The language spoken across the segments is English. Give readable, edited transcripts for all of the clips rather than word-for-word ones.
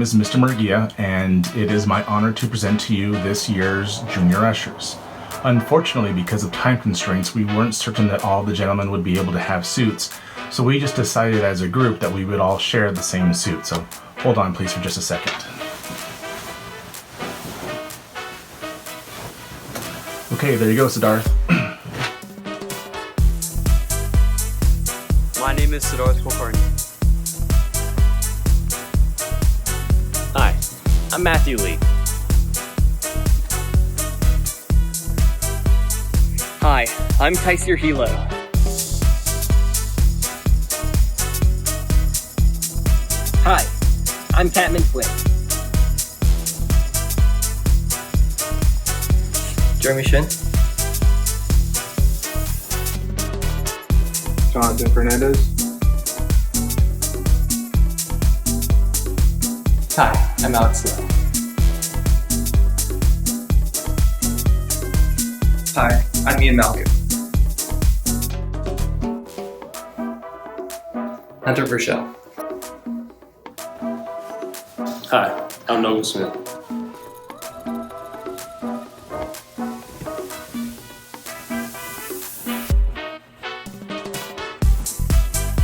name is Mr. Murguia, and it is my honor to present to you this year's Junior Ushers. Unfortunately, because of time constraints, we weren't certain that all the gentlemen would be able to have suits, so we just decided as a group that we would all share the same suit. So hold on please for just a second. Okay, there you go, Siddharth. My name is Siddharth Kulkarni. Hi, I'm Matthew Lee. Hi, I'm Kaisir Hilo. Hi, I'm Catman Quick. Jeremy Shin. Jonathan Fernandez. Hi, I'm Alex Lowe. Hi, I'm Ian Malcolm. Hunter Burchell. Hi, I'm Nolan Smith.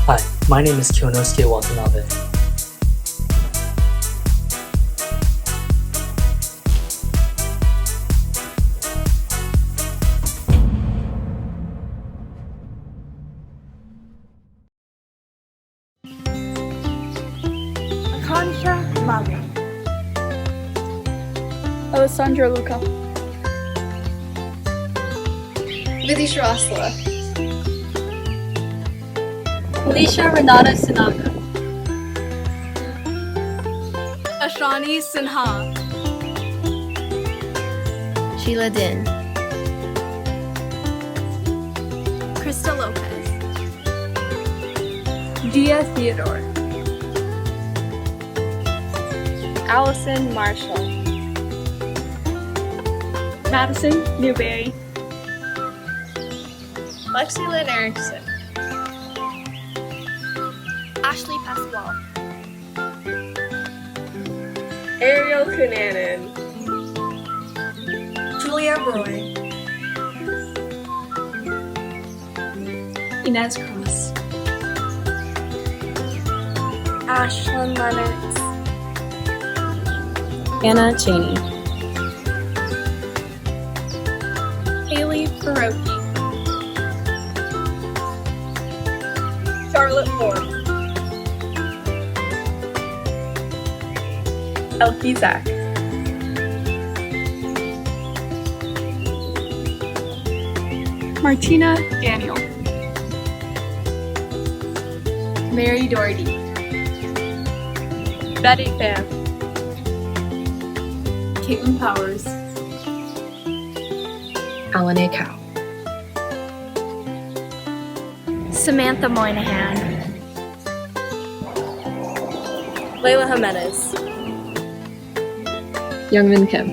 Hi, my name is Kyonosuke Watanabe. Akansha Mabe. Alessandra Luca. Vidisha Rosla. Alicia Renata Sinaga. Ashani Sinha. Sheila Din. Krista Lopez. Gia Theodore. Allison Marshall. Madison Newberry. Lexi Lynn Erickson. Ashley Pasquale. Ariel Cunanan. Julia Roy. Inez Cross. Ashlyn Lennox. Anna Cheney. Haley Faroki. Charlotte Ford. Elkie Zach. Martina Daniel. Mary Doherty. Betty Pham. Caitlin Powers. Alan A. Cow. Samantha Moynihan. Layla Jimenez. Youngmin Kim.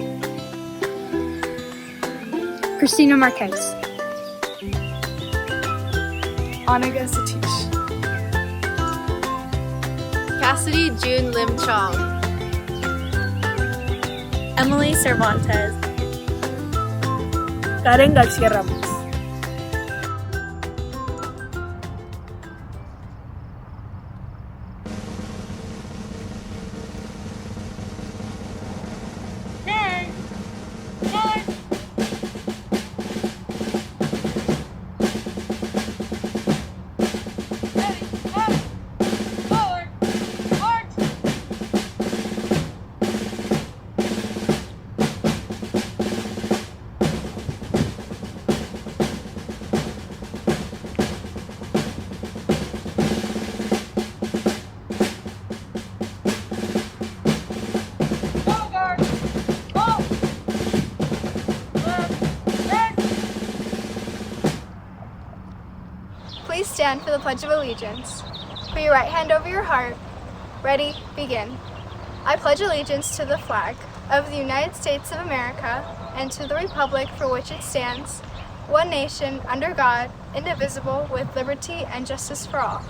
Christina Marquez. Anaga Satish. Cassidy June Lim Chong. Emily Cervantes. Karen Garcia Ramos. Please stand for the Pledge of Allegiance. Put your right hand over your heart. Ready, begin. I pledge allegiance to the flag of the United States of America and to the republic for which it stands, one nation, under God, indivisible, with liberty and justice for all.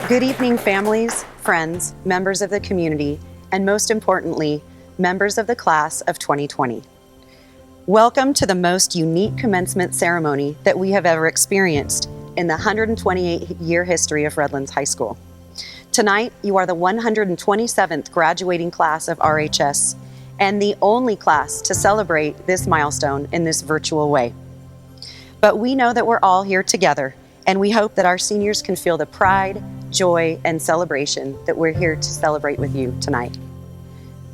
Good evening, families, friends, members of the community, and most importantly, members of the class of 2020. Welcome to the most unique commencement ceremony that we have ever experienced in the 128-year history of Redlands High School. Tonight, you are the 127th graduating class of RHS and the only class to celebrate this milestone in this virtual way. But we know that we're all here together, and we hope that our seniors can feel the pride, joy, and celebration that we're here to celebrate with you tonight.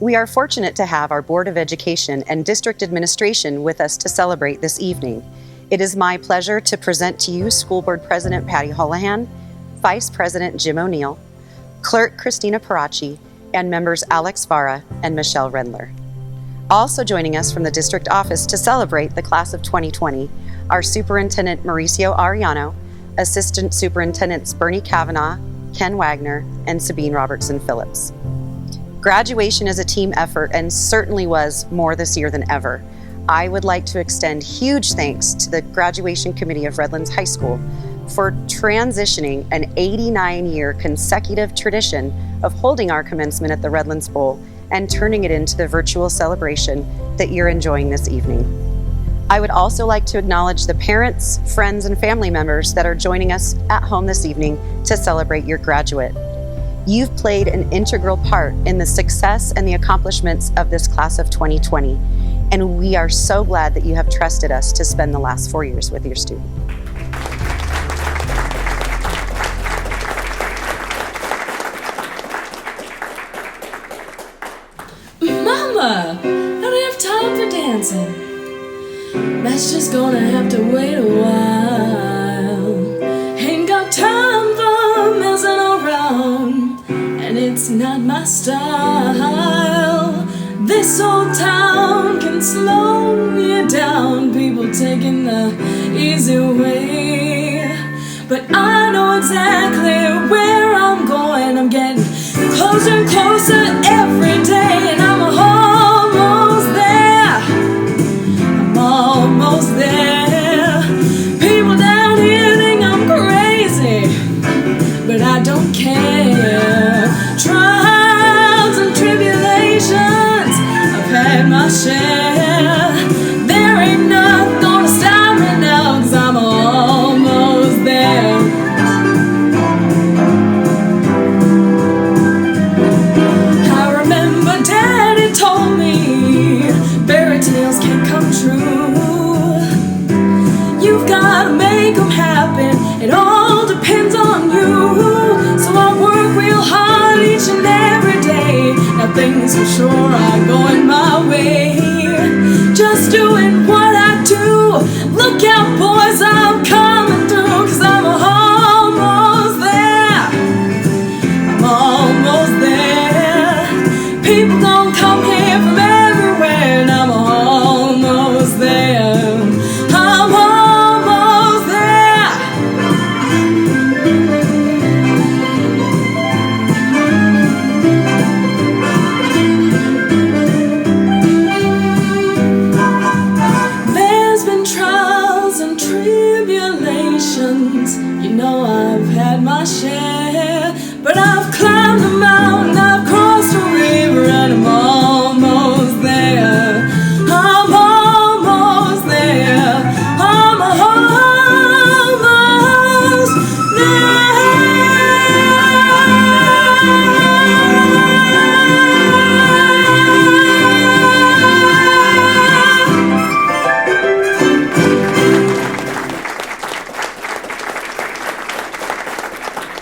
We are fortunate to have our Board of Education and District Administration with us to celebrate this evening. It is my pleasure to present to you School Board President Patty Holohan, Vice President Jim O'Neill, Clerk Christina Parachi, and members Alex Vara and Michelle Rendler. Also joining us from the district office to celebrate the class of 2020 are Superintendent Mauricio Arellano, Assistant Superintendents Bernie Kavanaugh, Ken Wagner, and Sabine Robertson Phillips. Graduation is a team effort and certainly was more this year than ever. I would like to extend huge thanks to the Graduation Committee of Redlands High School for transitioning an 89-year consecutive tradition of holding our commencement at the Redlands Bowl and turning it into the virtual celebration that you're enjoying this evening. I would also like to acknowledge the parents, friends, and family members that are joining us at home this evening to celebrate your graduate. You've played an integral part in the success and the accomplishments of this class of 2020, and we are so glad that you have trusted us to spend the last 4 years with your student. Mama, I don't have time for dancing. That's just gonna have to wait a while. Ain't got time for messing around, and it's not my style. This old town can slow you down, people taking the easy way. But I know exactly where I'm going. I'm getting closer and closer every day, and I'm almost there. I'm almost there. People down here think I'm crazy, but I don't care. Trials and tribulations, I've had my share. There ain't nothing gonna stop me now, 'cause I'm almost there. I remember Daddy told me fairy tales can't come true. You've gotta make them happen, it all depends on you. So I work real hard each and every day. Now things for sure are going my way. Just doing what I do. Look out, boys, I'm coming through, 'cause I'm almost there. I'm almost there. People don't come here from everywhere, and I'm almost there. I'm almost there. There's been trials and tribulations, you know I've had my share. But I've climbed a mountain, I've crossed a river, and I'm almost there. I'm almost there. I'm almost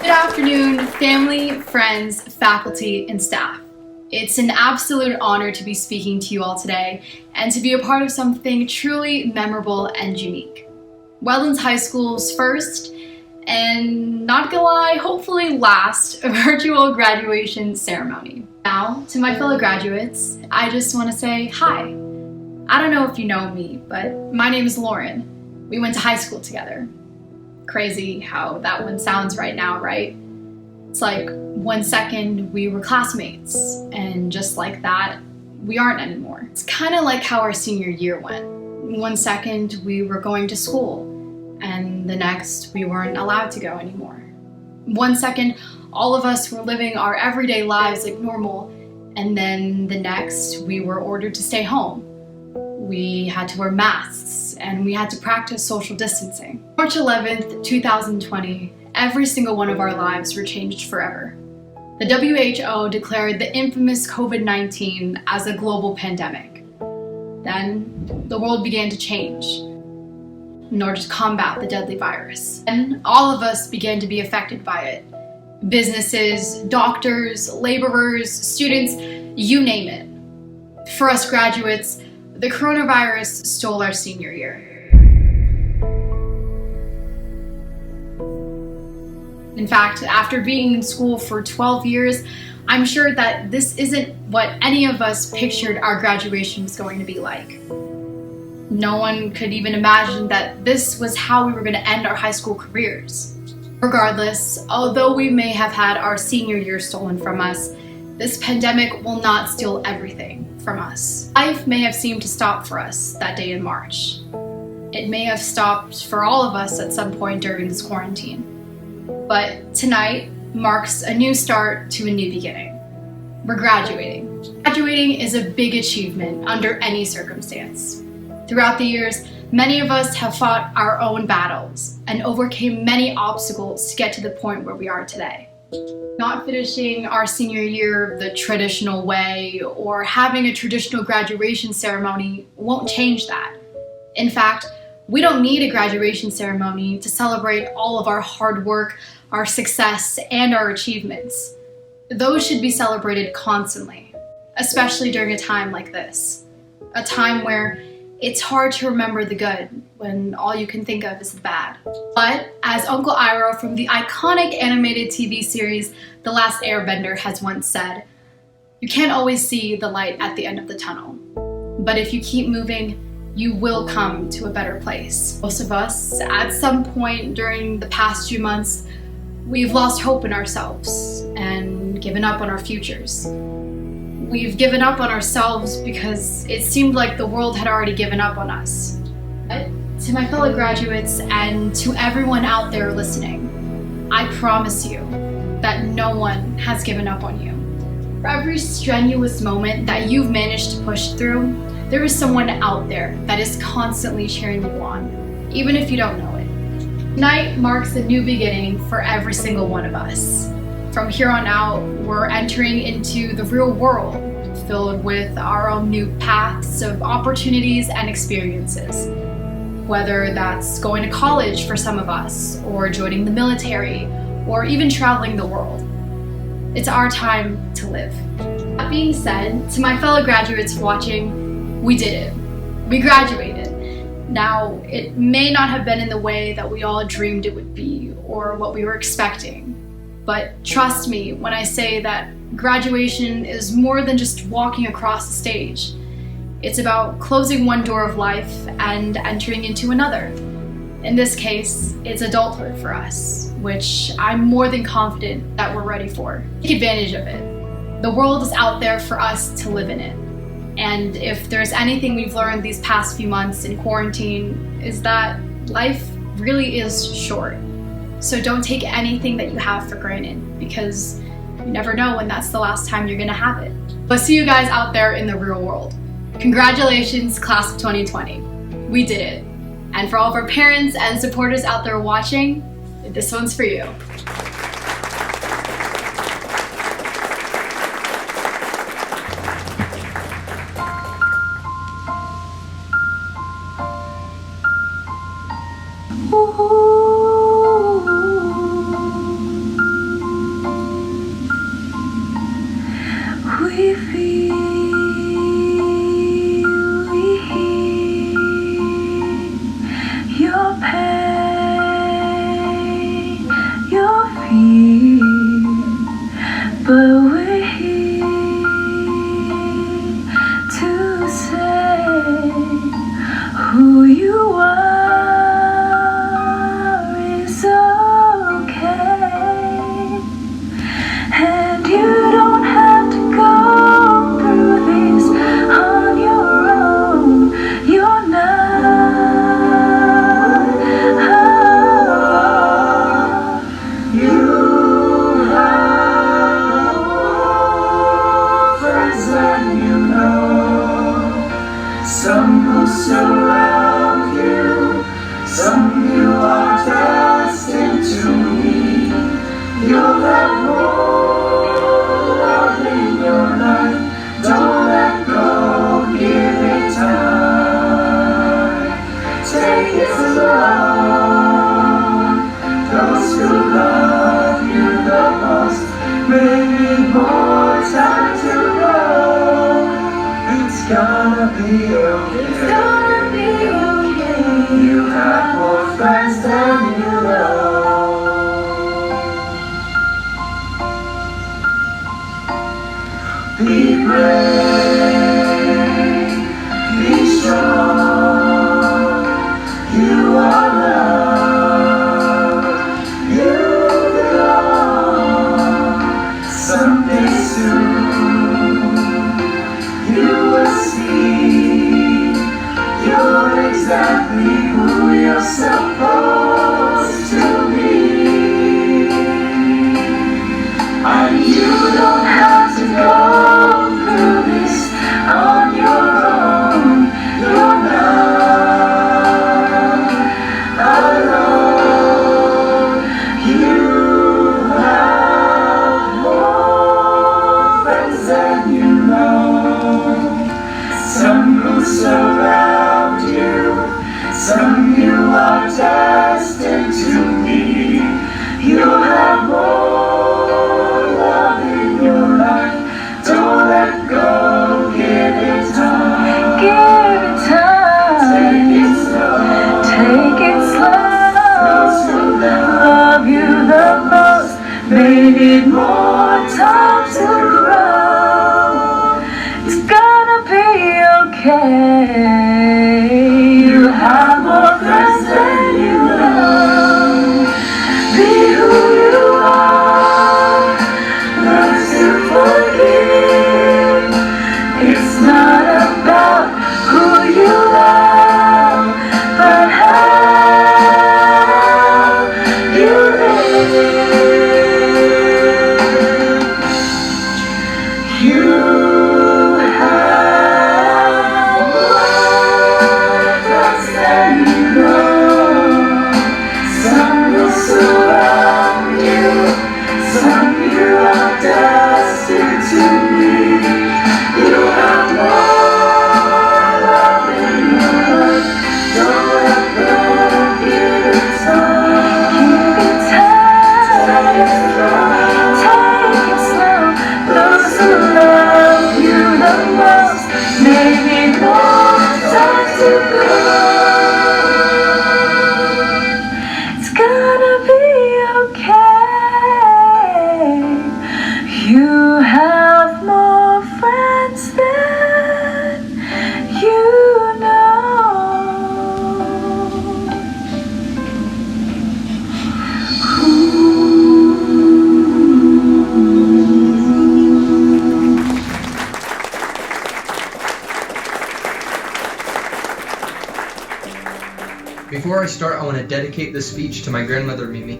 Good afternoon, family, friends, faculty, and staff. It's an absolute honor to be speaking to you all today and to be a part of something truly memorable and unique. Redlands High School's first, and not gonna lie, hopefully last, virtual graduation ceremony. Now, to my fellow graduates, I just want to say hi. I don't know if you know me, but my name is Lauren. We went to high school together. Crazy how that one sounds right now, right? It's like 1 second we were classmates, and just like that, we aren't anymore. It's kind of like how our senior year went. 1 second we were going to school, and the next we weren't allowed to go anymore. 1 second, all of us were living our everyday lives like normal, and then the next, we were ordered to stay home. We had to wear masks, and we had to practice social distancing. March 11th, 2020, every single one of our lives were changed forever. The WHO declared the infamous COVID-19 as a global pandemic. Then, the world began to change in order to combat the deadly virus. And all of us began to be affected by it. Businesses, doctors, laborers, students, you name it. For us graduates, the coronavirus stole our senior year. In fact, after being in school for 12 years, I'm sure that this isn't what any of us pictured our graduation was going to be like. No one could even imagine that this was how we were going to end our high school careers. Regardless, although we may have had our senior year stolen from us, this pandemic will not steal everything from us. Life may have seemed to stop for us that day in March. It may have stopped for all of us at some point during this quarantine. But tonight marks a new start to a new beginning. We're graduating. Graduating is a big achievement under any circumstance. Throughout the years, many of us have fought our own battles and overcame many obstacles to get to the point where we are today. Not finishing our senior year the traditional way or having a traditional graduation ceremony won't change that. In fact, we don't need a graduation ceremony to celebrate all of our hard work, our success, and our achievements. Those should be celebrated constantly, especially during a time like this. A time where it's hard to remember the good when all you can think of is the bad. But as Uncle Iroh from the iconic animated TV series The Last Airbender has once said, you can't always see the light at the end of the tunnel. But if you keep moving, you will come to a better place. Most of us, at some point during the past few months, we've lost hope in ourselves and given up on our futures. We've given up on ourselves because it seemed like the world had already given up on us. But to my fellow graduates and to everyone out there listening, I promise you that no one has given up on you. For every strenuous moment that you've managed to push through, there is someone out there that is constantly cheering you on, even if you don't know it. Tonight marks a new beginning for every single one of us. From here on out, we're entering into the real world, filled with our own new paths of opportunities and experiences. Whether that's going to college for some of us, or joining the military, or even traveling the world. It's our time to live. That being said, to my fellow graduates watching, we did it. We graduated. Now, it may not have been in the way that we all dreamed it would be, or what we were expecting. But trust me when I say that graduation is more than just walking across the stage. It's about closing one door of life and entering into another. In this case, it's adulthood for us, which I'm more than confident that we're ready for. Take advantage of it. The world is out there for us to live in it. And if there's anything we've learned these past few months in quarantine, is that life really is short. So don't take anything that you have for granted, because you never know when that's the last time you're gonna have it. But see you guys out there in the real world. Congratulations, class of 2020. We did it. And for all of our parents and supporters out there watching, this one's for you. We feel, we hear your pain, your fear. have more love in your life. Don't let go, give it time. Take it slow. Those who love you the most may need more time to grow. It's gonna be okay. It's gonna be okay. You have more friends than you know. Be brave, be strong. You are loved, you belong. Someday soon, you will see you're exactly who you're supposed to be. And you don't have to go through this on your own. You're not alone. You have more friends than you know. Some who surround you, some you are destined to meet. You'll have more love in your life. Don't let go, give it time. Give it time. Take it slow. Take it slow. Those who love you the most may need more time to grow. It's gonna be okay. You have more friends than you know. Be who you are. Learn to forgive. It's not about who you love, but how you live. You have more friends than you know. Some will surround you, some you are destined to meet. You have more love in your life. Don't let go, give it time. Give it time. Take it slow. Those who love you the most may need more time to grow. It's gonna be okay. You have more friends than you know. Before I start, I want to dedicate this speech to my grandmother Mimi,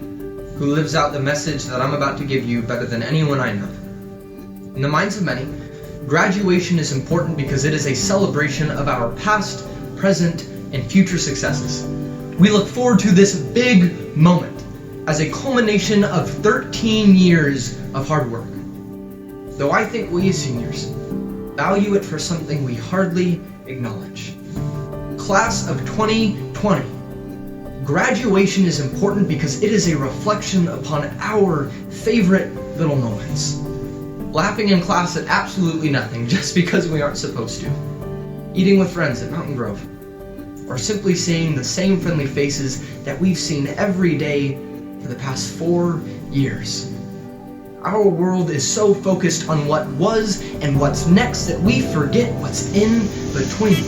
who lives out the message that I'm about to give you better than anyone I know. In the minds of many, graduation is important because it is a celebration of our past, present, and future successes. We look forward to this big moment as a culmination of 13 years of hard work. Though I think we as seniors value it for something we hardly acknowledge. Class of 2020. Graduation is important because it is a reflection upon our favorite little moments. Laughing in class at absolutely nothing just because we aren't supposed to. Eating with friends at Mountain Grove. Or simply seeing the same friendly faces that we've seen every day for the past 4 years. Our world is so focused on what was and what's next that we forget what's in between.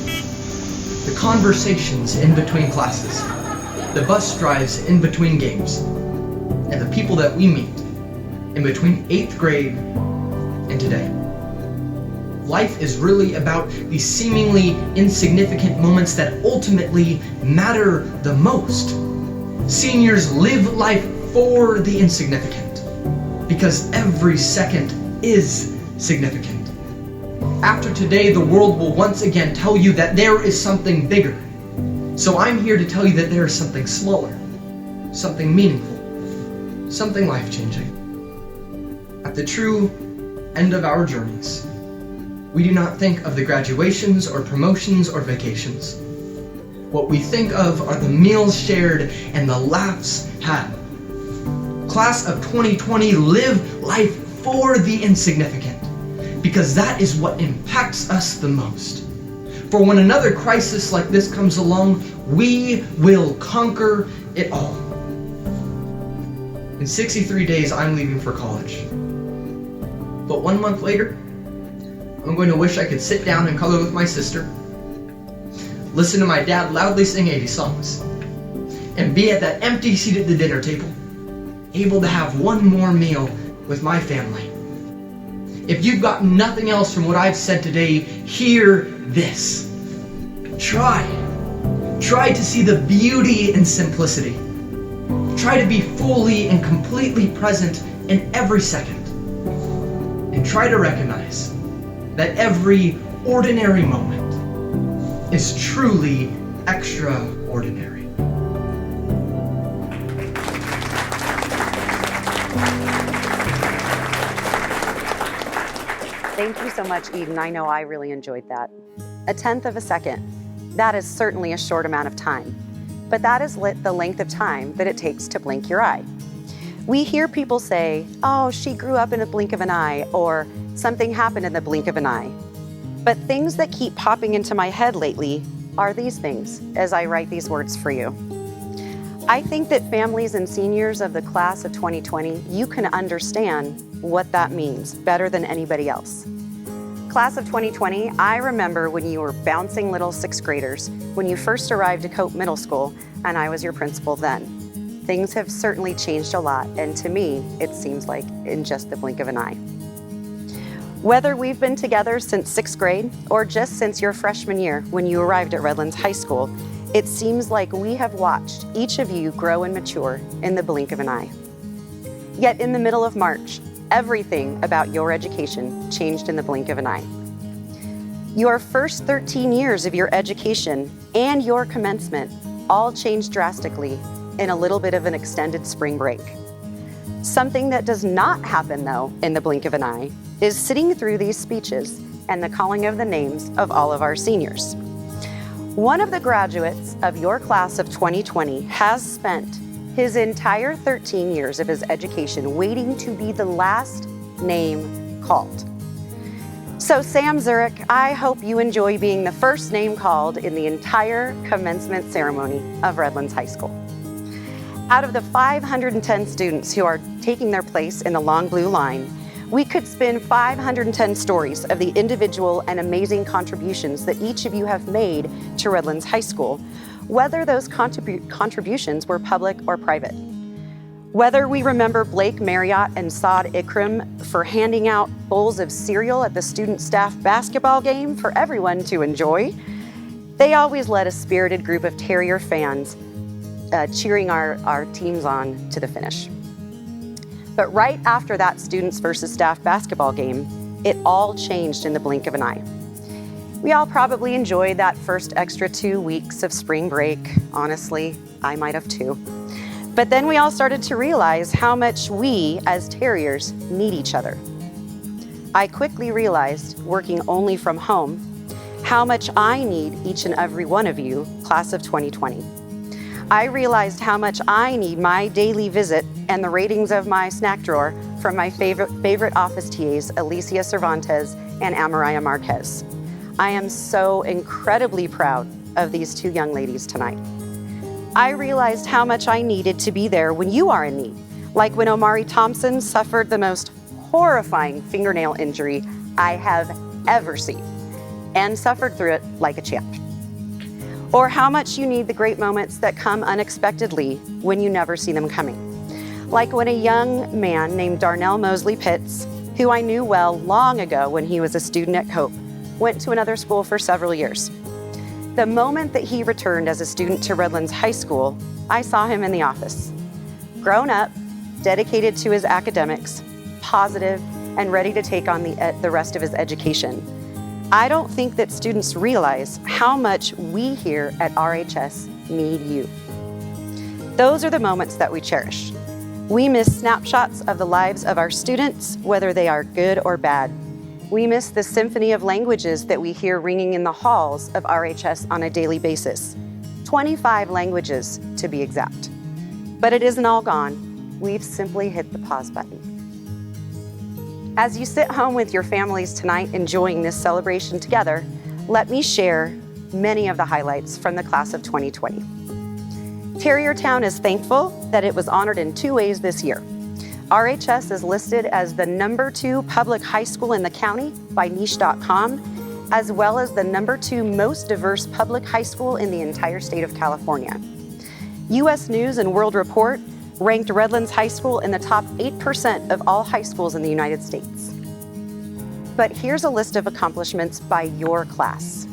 The conversations in between classes, the bus drives in between games, and the people that we meet in between 8th grade and today. Life is really about the seemingly insignificant moments that ultimately matter the most. Seniors live life for the insignificant, because every second is significant. After today, the world will once again tell you that there is something bigger. So I'm here to tell you that there is something smaller, something meaningful, something life-changing. at the true end of our journeys, we do not think of the graduations or promotions or vacations. What we think of are the meals shared and the laughs had. Class of 2020, live life for the insignificant, because that is what impacts us the most. For when another crisis like this comes along, we will conquer it all. In 63 days, I'm leaving for college. But 1 month later, I'm going to wish I could sit down and color with my sister, listen to my dad loudly sing 80 songs, and be at that empty seat at the dinner table, able to have one more meal with my family. If you've got nothing else from what I've said today, hear this. Try to see the beauty in simplicity. Try to be fully and completely present in every second. And try to recognize that every ordinary moment is truly extraordinary. Thank you so much, Eden. I know I really enjoyed that. 1/10 of a second. That is certainly a short amount of time, but that is the length of time that it takes to blink your eye. We hear people say, oh, she grew up in a blink of an eye, or something happened in the blink of an eye. But things that keep popping into my head lately are these things as I write these words for you. I think that families and seniors of the class of 2020, you can understand what that means better than anybody else. Class of 2020, I remember when you were bouncing little 6th graders, when you first arrived at Cope Middle School, and I was your principal then. Things have certainly changed a lot, and to me, it seems like in just the blink of an eye. Whether we've been together since 6th grade or just since your freshman year when you arrived at Redlands High School, it seems like we have watched each of you grow and mature in the blink of an eye. Yet in the middle of March, everything about your education changed in the blink of an eye. Your first 13 years of your education and your commencement all changed drastically in a little bit of an extended spring break. Something that does not happen, though, in the blink of an eye is sitting through these speeches and the calling of the names of all of our seniors. One of the graduates of your class of 2020 has spent his entire 13 years of his education waiting to be the last name called. So Sam Zurich, I hope you enjoy being the first name called in the entire commencement ceremony of Redlands High School. Out of the 510 students who are taking their place in the long blue line, we could spin 510 stories of the individual and amazing contributions that each of you have made to Redlands High School, whether those contributions were public or private. Whether we remember Blake Marriott and Saad Ikram for handing out bowls of cereal at the student staff basketball game for everyone to enjoy, they always led a spirited group of Terrier fans cheering our teams on to the finish. But right after that students versus staff basketball game, it all changed in the blink of an eye. We all probably enjoyed that first extra 2 weeks of spring break. Honestly, I might have too. But then we all started to realize how much we, as Terriers, need each other. I quickly realized, working only from home, how much I need each and every one of you, class of 2020. I realized how much I need my daily visit and the ratings of my snack drawer from my favorite office TAs, Alicia Cervantes and Amariah Marquez. I am so incredibly proud of these two young ladies tonight. I realized how much I needed to be there when you are in need, like when Omari Thompson suffered the most horrifying fingernail injury I have ever seen and suffered through it like a champ. Or how much you need the great moments that come unexpectedly when you never see them coming. Like when a young man named Darnell Mosley Pitts, who I knew well long ago when he was a student at Cope, went to another school for several years. The moment that he returned as a student to Redlands High School, I saw him in the office. Grown up, dedicated to his academics, positive, and ready to take on the rest of his education. I don't think that students realize how much we here at RHS need you. Those are the moments that we cherish. We miss snapshots of the lives of our students, whether they are good or bad. We miss the symphony of languages that we hear ringing in the halls of RHS on a daily basis. 25 languages, to be exact. But it isn't all gone. We've simply hit the pause button. As you sit home with your families tonight enjoying this celebration together, let me share many of the highlights from the class of 2020. Terriertown is thankful that it was honored in 2 ways this year. RHS is listed as the #2 public high school in the county by niche.com, as well as the #2 most diverse public high school in the entire state of California. U.S. News and World Report ranked Redlands High School in the top 8% of all high schools in the United States. But here's a list of accomplishments by your class.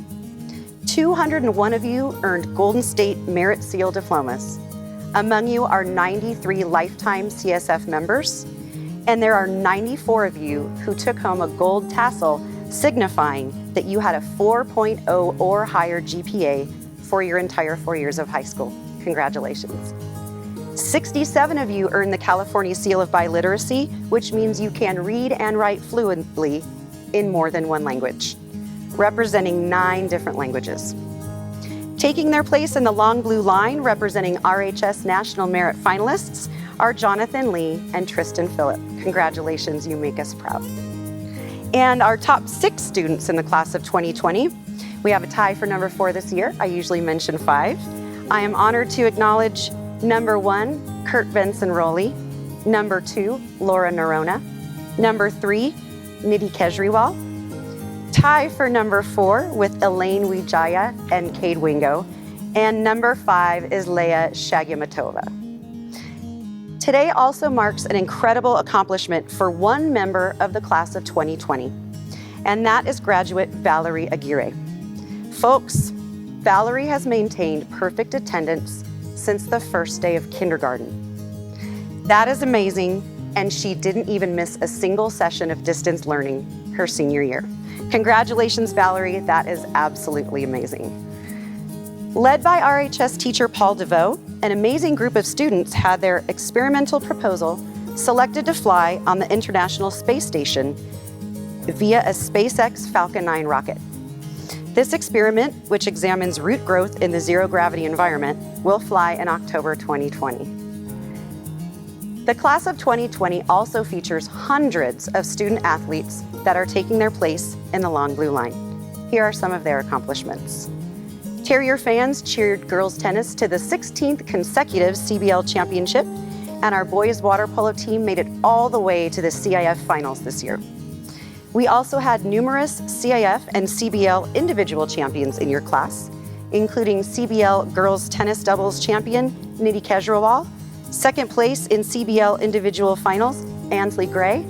201 of you earned Golden State Merit Seal diplomas. Among you are 93 lifetime CSF members, and there are 94 of you who took home a gold tassel signifying that you had a 4.0 or higher GPA for your entire 4 years of high school. Congratulations. 67 of you earned the California Seal of Biliteracy, which means you can read and write fluently in more than one language, representing 9 different languages. Taking their place in the long blue line, representing RHS National Merit finalists, are Jonathan Lee and Tristan Phillip. Congratulations, you make us proud. And our top 6 students in the class of 2020, we have a tie for number 4 this year. I usually mention 5. I am honored to acknowledge number 1, Kurt Benson Rowley, number 2, Laura Nerona, number 3, Nidhi Kejriwal, tie for number 4 with Elaine Wijaya and Cade Wingo, and number 5 is Leia Shagyamatova. Today also marks an incredible accomplishment for one member of the class of 2020, and that is graduate Valerie Aguirre. Folks, Valerie has maintained perfect attendance since the first day of kindergarten. That is amazing, and she didn't even miss a single session of distance learning her senior year. Congratulations, Valerie, that is absolutely amazing. Led by RHS teacher Paul DeVoe, an amazing group of students had their experimental proposal selected to fly on the International Space Station via a SpaceX Falcon 9 rocket. This experiment, which examines root growth in the zero-gravity environment, will fly in October 2020. The class of 2020 also features hundreds of student athletes that are taking their place in the long blue line. Here are some of their accomplishments. Terrier fans cheered girls tennis to the 16th consecutive CBL championship, and our boys water polo team made it all the way to the CIF finals this year. We also had numerous CIF and CBL individual champions in your class, including CBL girls tennis doubles champion Nidhi Kejriwal, second place in CBL individual finals, Ansley Gray,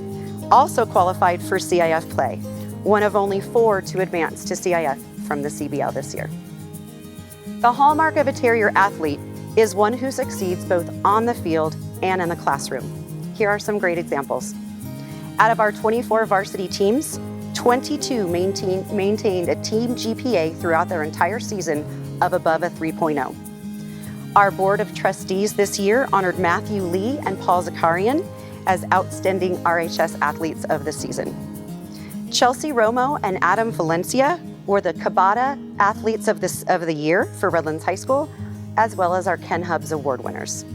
also qualified for CIF play, one of only 4 to advance to CIF from the CBL this year. The hallmark of a Terrier athlete is one who succeeds both on the field and in the classroom. Here are some great examples. Out of our 24 varsity teams, 22 maintained a team GPA throughout their entire season of above a 3.0. Our board of trustees this year honored Matthew Lee and Paul Zakarian as outstanding RHS athletes of the season. Chelsea Romo and Adam Valencia were the Cabada athletes of the year for Redlands High School, as well as our Ken Hubs Award winners.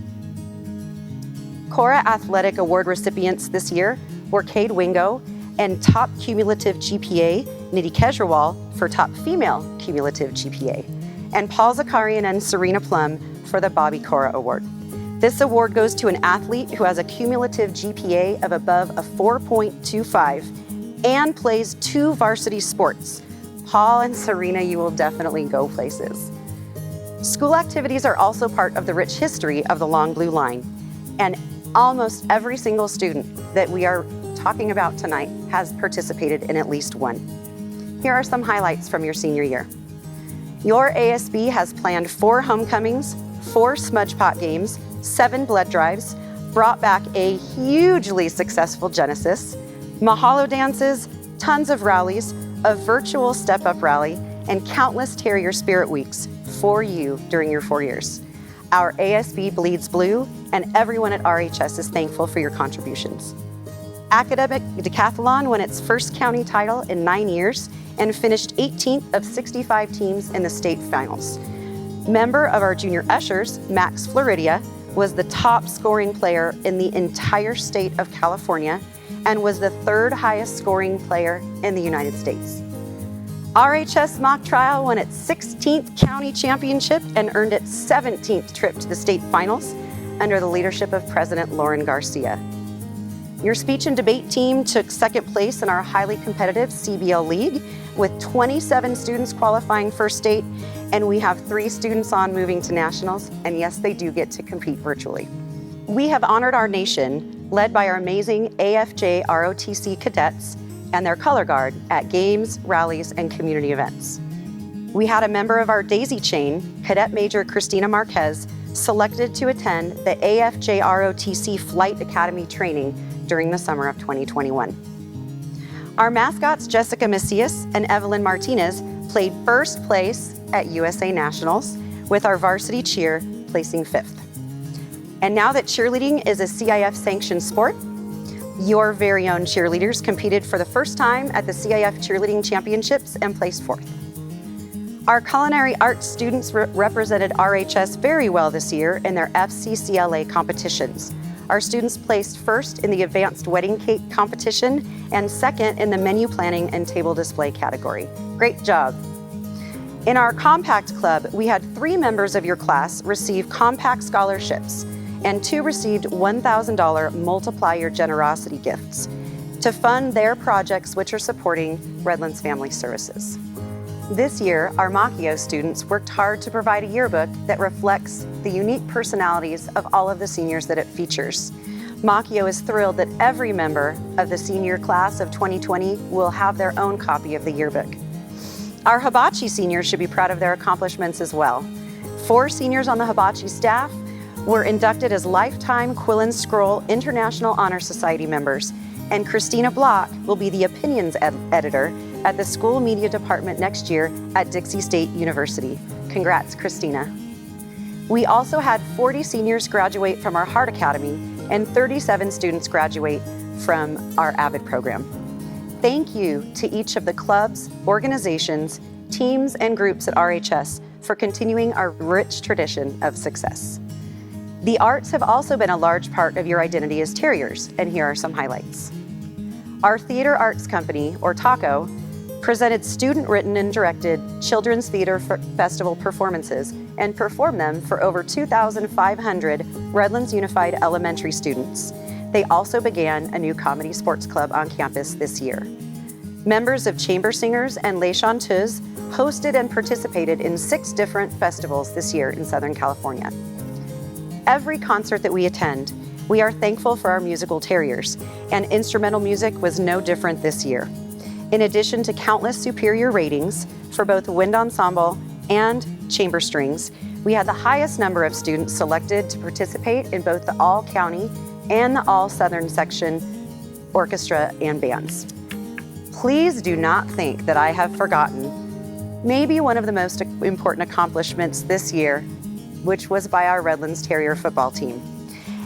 Cora Athletic Award recipients this year were Cade Wingo and top cumulative GPA, Nidhi Kejriwal for top female cumulative GPA, and Paul Zakarian and Serena Plum for the Bobby Cora Award. This award goes to an athlete who has a cumulative GPA of above a 4.25 and plays 2 varsity sports. Paul and Serena, you will definitely go places. School activities are also part of the rich history of the Long Blue Line, and almost every single student that we are talking about tonight has participated in at least one. Here are some highlights from your senior year. Your ASB has planned 4 homecomings, 4 smudge pot games, 7 blood drives, brought back a hugely successful Genesis, Mahalo dances, tons of rallies, a virtual step-up rally, and countless Terrier Spirit Weeks for you during your 4 years. Our ASB bleeds blue, and everyone at RHS is thankful for your contributions. Academic Decathlon won its first county title in 9 years and finished 18th of 65 teams in the state finals. Member of our junior ushers, Max Floridia, was the top scoring player in the entire state of California and was the third highest scoring player in the United States. RHS Mock Trial won its 16th county championship and earned its 17th trip to the state finals under the leadership of President Lauren Garcia. Your speech and debate team took second place in our highly competitive CBL League with 27 students qualifying for state, and we have 3 students on moving to nationals, and yes, they do get to compete virtually. We have honored our nation, led by our amazing AFJ ROTC cadets and their color guard at games, rallies, and community events. We had a member of our Daisy Chain, Cadet Major Christina Marquez, selected to attend the AFJ ROTC Flight Academy training during the summer of 2021. Our mascots, Jessica Macias and Evelyn Martinez, played first place at USA Nationals, with our varsity cheer placing 5th. And now that cheerleading is a CIF-sanctioned sport, your very own cheerleaders competed for the first time at the CIF Cheerleading Championships and placed 4th. Our culinary arts students represented RHS very well this year in their FCCLA competitions. Our students placed first in the advanced wedding cake competition and second in the menu planning and table display category. Great job. In our Compact Club, we had 3 members of your class receive Compact scholarships, and 2 received $1,000 Multiply Your Generosity gifts to fund their projects which are supporting Redlands Family Services. This year, our Machio students worked hard to provide a yearbook that reflects the unique personalities of all of the seniors that it features. Machio is thrilled that every member of the senior class of 2020 will have their own copy of the yearbook. Our Hibachi seniors should be proud of their accomplishments as well. 4 seniors on the Hibachi staff were inducted as lifetime Quill & Scroll International Honor Society members, and Christina Block will be the opinions editor at the School Media Department next year at Dixie State University. Congrats, Christina. We also had 40 seniors graduate from our Heart Academy and 37 students graduate from our AVID program. Thank you to each of the clubs, organizations, teams, and groups at RHS for continuing our rich tradition of success. The arts have also been a large part of your identity as Terriers, and here are some highlights. Our Theater Arts Company, or TACO, presented student-written and directed Children's Theater Festival performances and performed them for over 2,500 Redlands Unified Elementary students. They also began a new comedy sports club on campus this year. Members of Chamber Singers and Les Chanteuses hosted and participated in 6 different festivals this year in Southern California. Every concert that we attend, we are thankful for our musical Terriers, and instrumental music was no different this year. In addition to countless superior ratings for both wind ensemble and chamber strings, we had the highest number of students selected to participate in both the all-county and the all-southern section orchestra and bands. Please do not think that I have forgotten maybe one of the most important accomplishments this year, which was by our Redlands Terrier football team.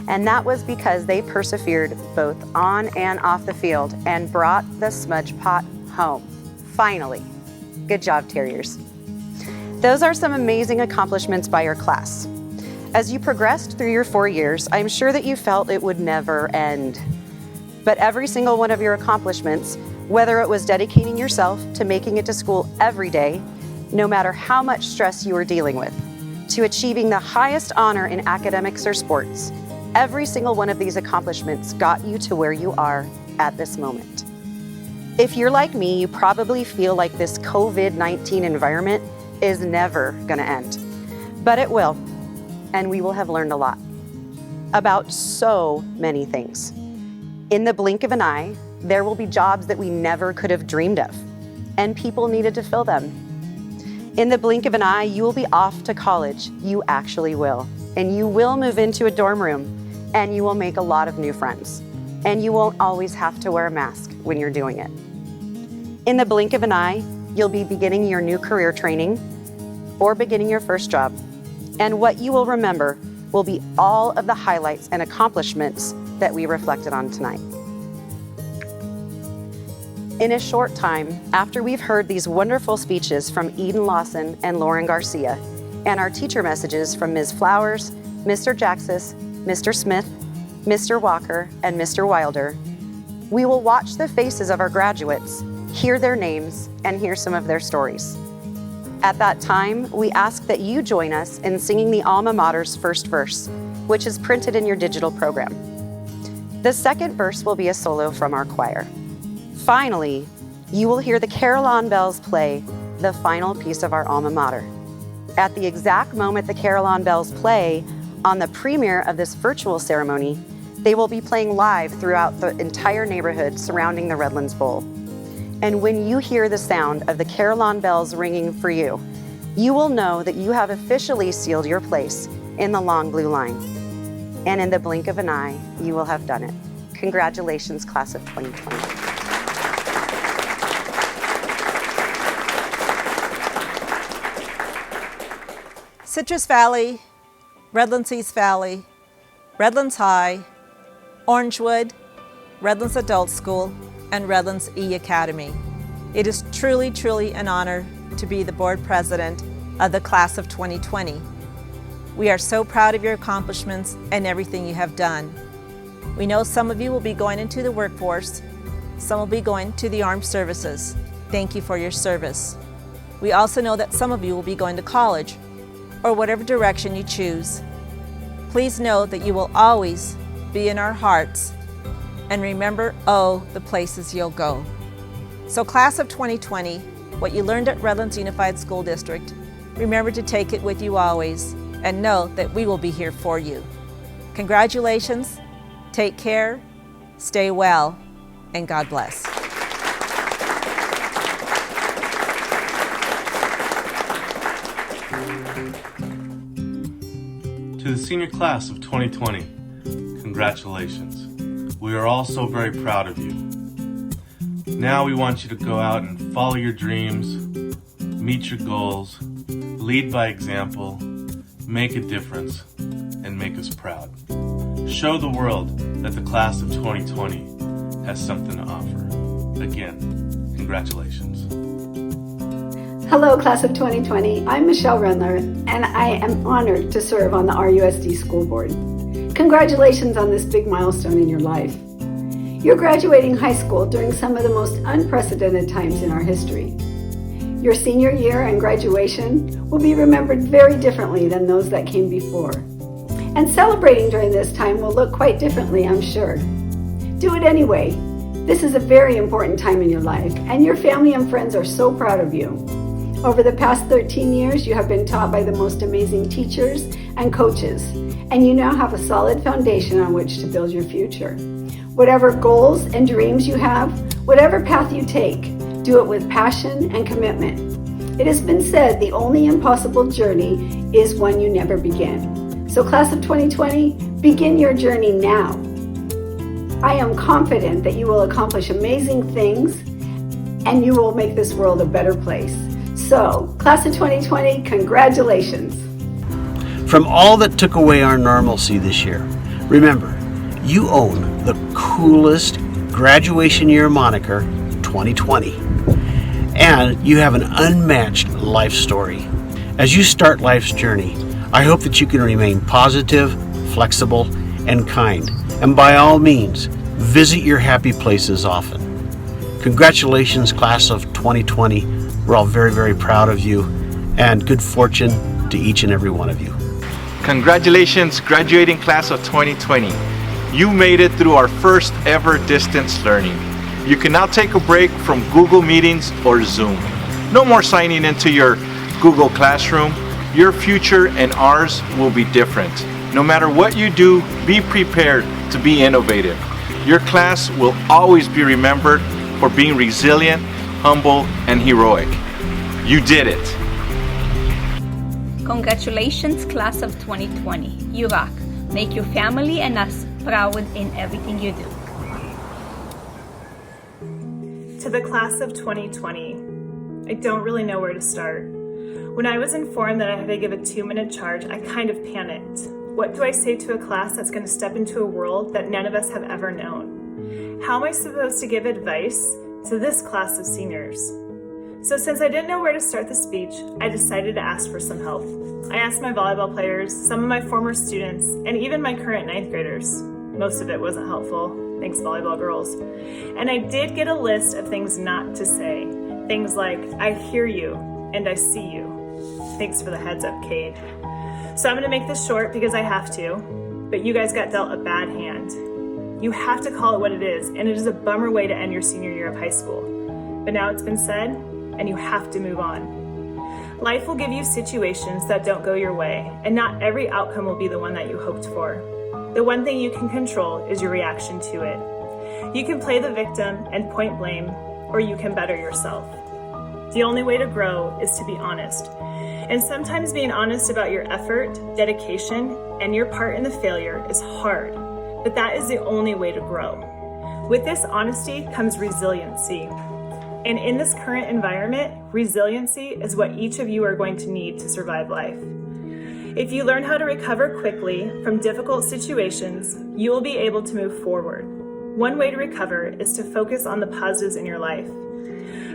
And that was because they persevered both on and off the field and brought the smudge pot home. Finally. Good job, Terriers. Those are some amazing accomplishments by your class. As you progressed through your 4 years, I'm sure that you felt it would never end. But every single one of your accomplishments, whether it was dedicating yourself to making it to school every day, no matter how much stress you were dealing with, to achieving the highest honor in academics or sports, every single one of these accomplishments got you to where you are at this moment. If you're like me, you probably feel like this COVID-19 environment is never gonna end. But it will, and we will have learned a lot about so many things. In the blink of an eye, there will be jobs that we never could have dreamed of, and people needed to fill them. In the blink of an eye, you will be off to college. You actually will. And you will move into a dorm room, and you will make a lot of new friends. And you won't always have to wear a mask when you're doing it. In the blink of an eye, you'll be beginning your new career training or beginning your first job. And what you will remember will be all of the highlights and accomplishments that we reflected on tonight. In a short time, after we've heard these wonderful speeches from Eden Lawson and Lauren Garcia, and our teacher messages from Ms. Flowers, Mr. Jaxis, Mr. Smith, Mr. Walker, and Mr. Wilder, we will watch the faces of our graduates, hear their names, and hear some of their stories. At that time, we ask that you join us in singing the alma mater's first verse, which is printed in your digital program. The second verse will be a solo from our choir. Finally, you will hear the carillon bells play the final piece of our alma mater. At the exact moment the carillon bells play on the premiere of this virtual ceremony, they will be playing live throughout the entire neighborhood surrounding the Redlands Bowl. And when you hear the sound of the carillon bells ringing for you, you will know that you have officially sealed your place in the long blue line. And in the blink of an eye, you will have done it. Congratulations, class of 2020. Citrus Valley, Redlands East Valley, Redlands High, Orangewood, Redlands Adult School, and Redlands E Academy. It is truly, truly an honor to be the board president of the class of 2020. We are so proud of your accomplishments and everything you have done. We know some of you will be going into the workforce, some will be going to the armed services. Thank you for your service. We also know that some of you will be going to college, or whatever direction you choose. Please know that you will always be in our hearts, and remember, oh, the places you'll go. So class of 2020, what you learned at Redlands Unified School District, remember to take it with you always, and know that we will be here for you. Congratulations, take care, stay well, and God bless. To the senior class of 2020, congratulations. We are all so very proud of you. Now we want you to go out and follow your dreams, meet your goals, lead by example, make a difference, and make us proud. Show the world that the class of 2020 has something to offer. Again, congratulations. Hello, class of 2020. I'm Michelle Rendler, and I am honored to serve on the RUSD School Board. Congratulations on this big milestone in your life. You're graduating high school during some of the most unprecedented times in our history. Your senior year and graduation will be remembered very differently than those that came before. And celebrating during this time will look quite differently, I'm sure. Do it anyway. This is a very important time in your life, and your family and friends are so proud of you. Over the past 13 years, you have been taught by the most amazing teachers and coaches, and you now have a solid foundation on which to build your future. Whatever goals and dreams you have, whatever path you take, do it with passion and commitment. It has been said the only impossible journey is one you never begin. So class of 2020, begin your journey now. I am confident that you will accomplish amazing things and you will make this world a better place. So, class of 2020, congratulations. From all that took away our normalcy this year, remember, you own the coolest graduation year moniker, 2020. And you have an unmatched life story. As you start life's journey, I hope that you can remain positive, flexible, and kind. And by all means, visit your happy places often. Congratulations, class of 2020. We're all very, very proud of you, and good fortune to each and every one of you. Congratulations, graduating class of 2020. You made it through our first ever distance learning. You can now take a break from Google Meetings or Zoom. No more signing into your Google Classroom. Your future and ours will be different. No matter what you do, be prepared to be innovative. Your class will always be remembered for being resilient, humble, and heroic. You did it. Congratulations, class of 2020. You rock. Make your family and us proud in everything you do. To the class of 2020, I don't really know where to start. When I was informed that I had to give a 2-minute charge, I kind of panicked. What do I say to a class that's going to step into a world that none of us have ever known? How am I supposed to give advice to this class of seniors? So since I didn't know where to start the speech, I decided to ask for some help. I asked my volleyball players, some of my former students, and even my current 9th graders. Most of it wasn't helpful, thanks volleyball girls. And I did get a list of things not to say. Things like, I hear you and I see you. Thanks for the heads up, Cade. So I'm gonna make this short because I have to, but you guys got dealt a bad hand. You have to call it what it is, and it is a bummer way to end your senior year of high school. But now it's been said, and you have to move on. Life will give you situations that don't go your way, and not every outcome will be the one that you hoped for. The one thing you can control is your reaction to it. You can play the victim and point blame, or you can better yourself. The only way to grow is to be honest. And sometimes being honest about your effort, dedication, and your part in the failure is hard, but that is the only way to grow. With this honesty comes resiliency. And in this current environment, resiliency is what each of you are going to need to survive life. If you learn how to recover quickly from difficult situations, you will be able to move forward. One way to recover is to focus on the positives in your life.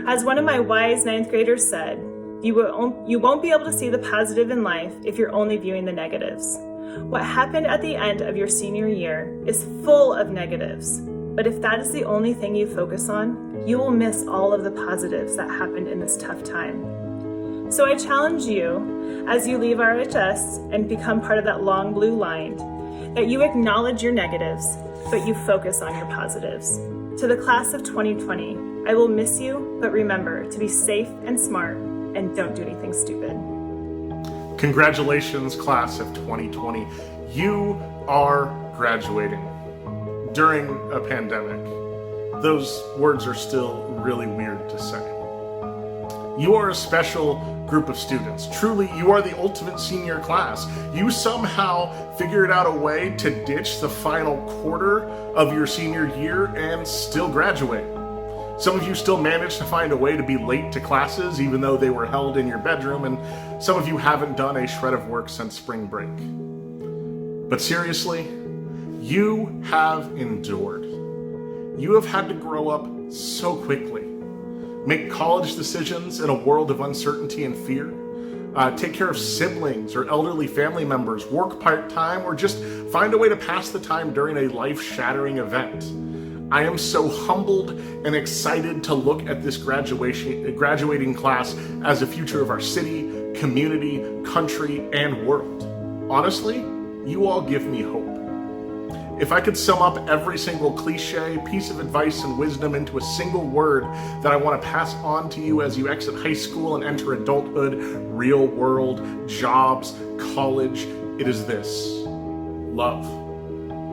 As one of my wise 9th graders said, you won't be able to see the positive in life if you're only viewing the negatives. What happened at the end of your senior year is full of negatives, but if that is the only thing you focus on, you will miss all of the positives that happened in this tough time. So I challenge you, as you leave RHS and become part of that long blue line, that you acknowledge your negatives, but you focus on your positives. To the class of 2020, I will miss you, but remember to be safe and smart, and don't do anything stupid. Congratulations, class of 2020. You are graduating during a pandemic. Those words are still really weird to say. You are a special group of students. Truly, you are the ultimate senior class. You somehow figured out a way to ditch the final quarter of your senior year and still graduate. Some of you still managed to find a way to be late to classes even though they were held in your bedroom, and some of you haven't done a shred of work since spring break. But seriously, you have endured. You have had to grow up so quickly, make college decisions in a world of uncertainty and fear, take care of siblings or elderly family members, work part-time, or just find a way to pass the time during a life-shattering event. I am so humbled and excited to look at this graduating class as the future of our city, community, country, and world. Honestly, you all give me hope. If I could sum up every single cliche, piece of advice and wisdom into a single word that I want to pass on to you as you exit high school and enter adulthood, real world, jobs, college, it is this: love.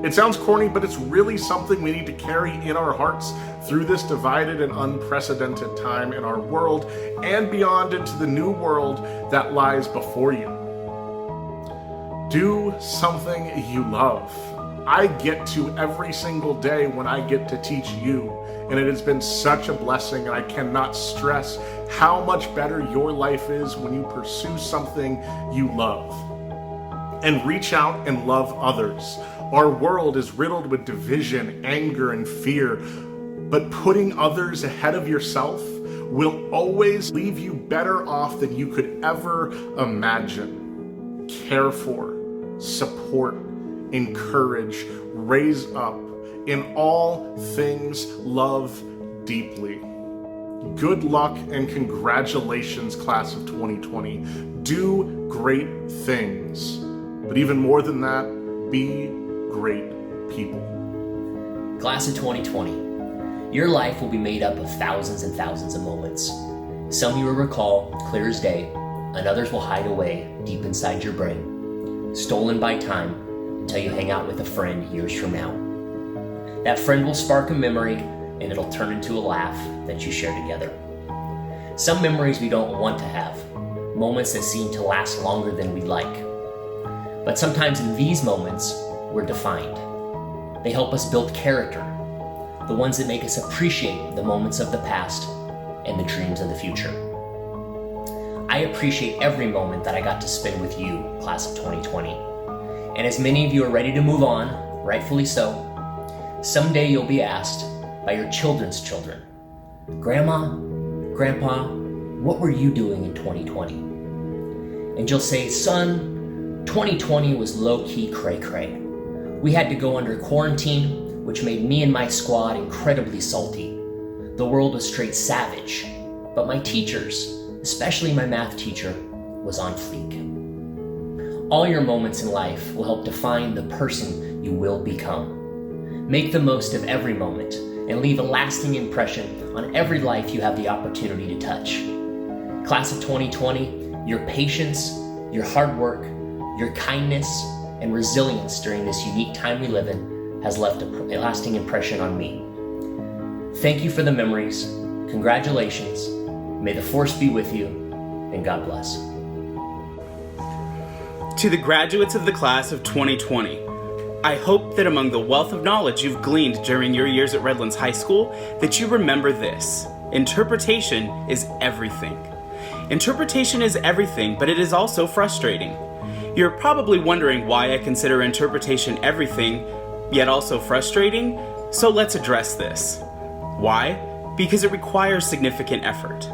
It sounds corny, but it's really something we need to carry in our hearts through this divided and unprecedented time in our world and beyond into the new world that lies before you. Do something you love. I get to every single day when I get to teach you, and it has been such a blessing, and I cannot stress how much better your life is when you pursue something you love. And reach out and love others. Our world is riddled with division, anger, and fear, but putting others ahead of yourself will always leave you better off than you could ever imagine. Care for, support, encourage, raise up, in all things love deeply. Good luck and congratulations, class of 2020. Do great things, but even more than that, be great people. Class of 2020, your life will be made up of thousands and thousands of moments. Some you will recall clear as day, and others will hide away deep inside your brain, stolen by time until you hang out with a friend years from now. That friend will spark a memory, and it'll turn into a laugh that you share together. Some memories we don't want to have, moments that seem to last longer than we'd like. But sometimes in these moments, we're defined. They help us build character, the ones that make us appreciate the moments of the past and the dreams of the future. I appreciate every moment that I got to spend with you, class of 2020. And as many of you are ready to move on, rightfully so, someday you'll be asked by your children's children, Grandma, Grandpa, what were you doing in 2020? And you'll say, son, 2020 was low-key cray-cray. We had to go under quarantine, which made me and my squad incredibly salty. The world was straight savage, but my teachers, especially my math teacher, was on fleek. All your moments in life will help define the person you will become. Make the most of every moment and leave a lasting impression on every life you have the opportunity to touch. Class of 2020, your patience, your hard work, your kindness, and resilience during this unique time we live in has left a lasting impression on me. Thank you for the memories. Congratulations. May the force be with you, and God bless. To the graduates of the class of 2020, I hope that among the wealth of knowledge you've gleaned during your years at Redlands High School, that you remember this: interpretation is everything. Interpretation is everything, but it is also frustrating. You're probably wondering why I consider interpretation everything, yet also frustrating, so let's address this. Why? Because it requires significant effort.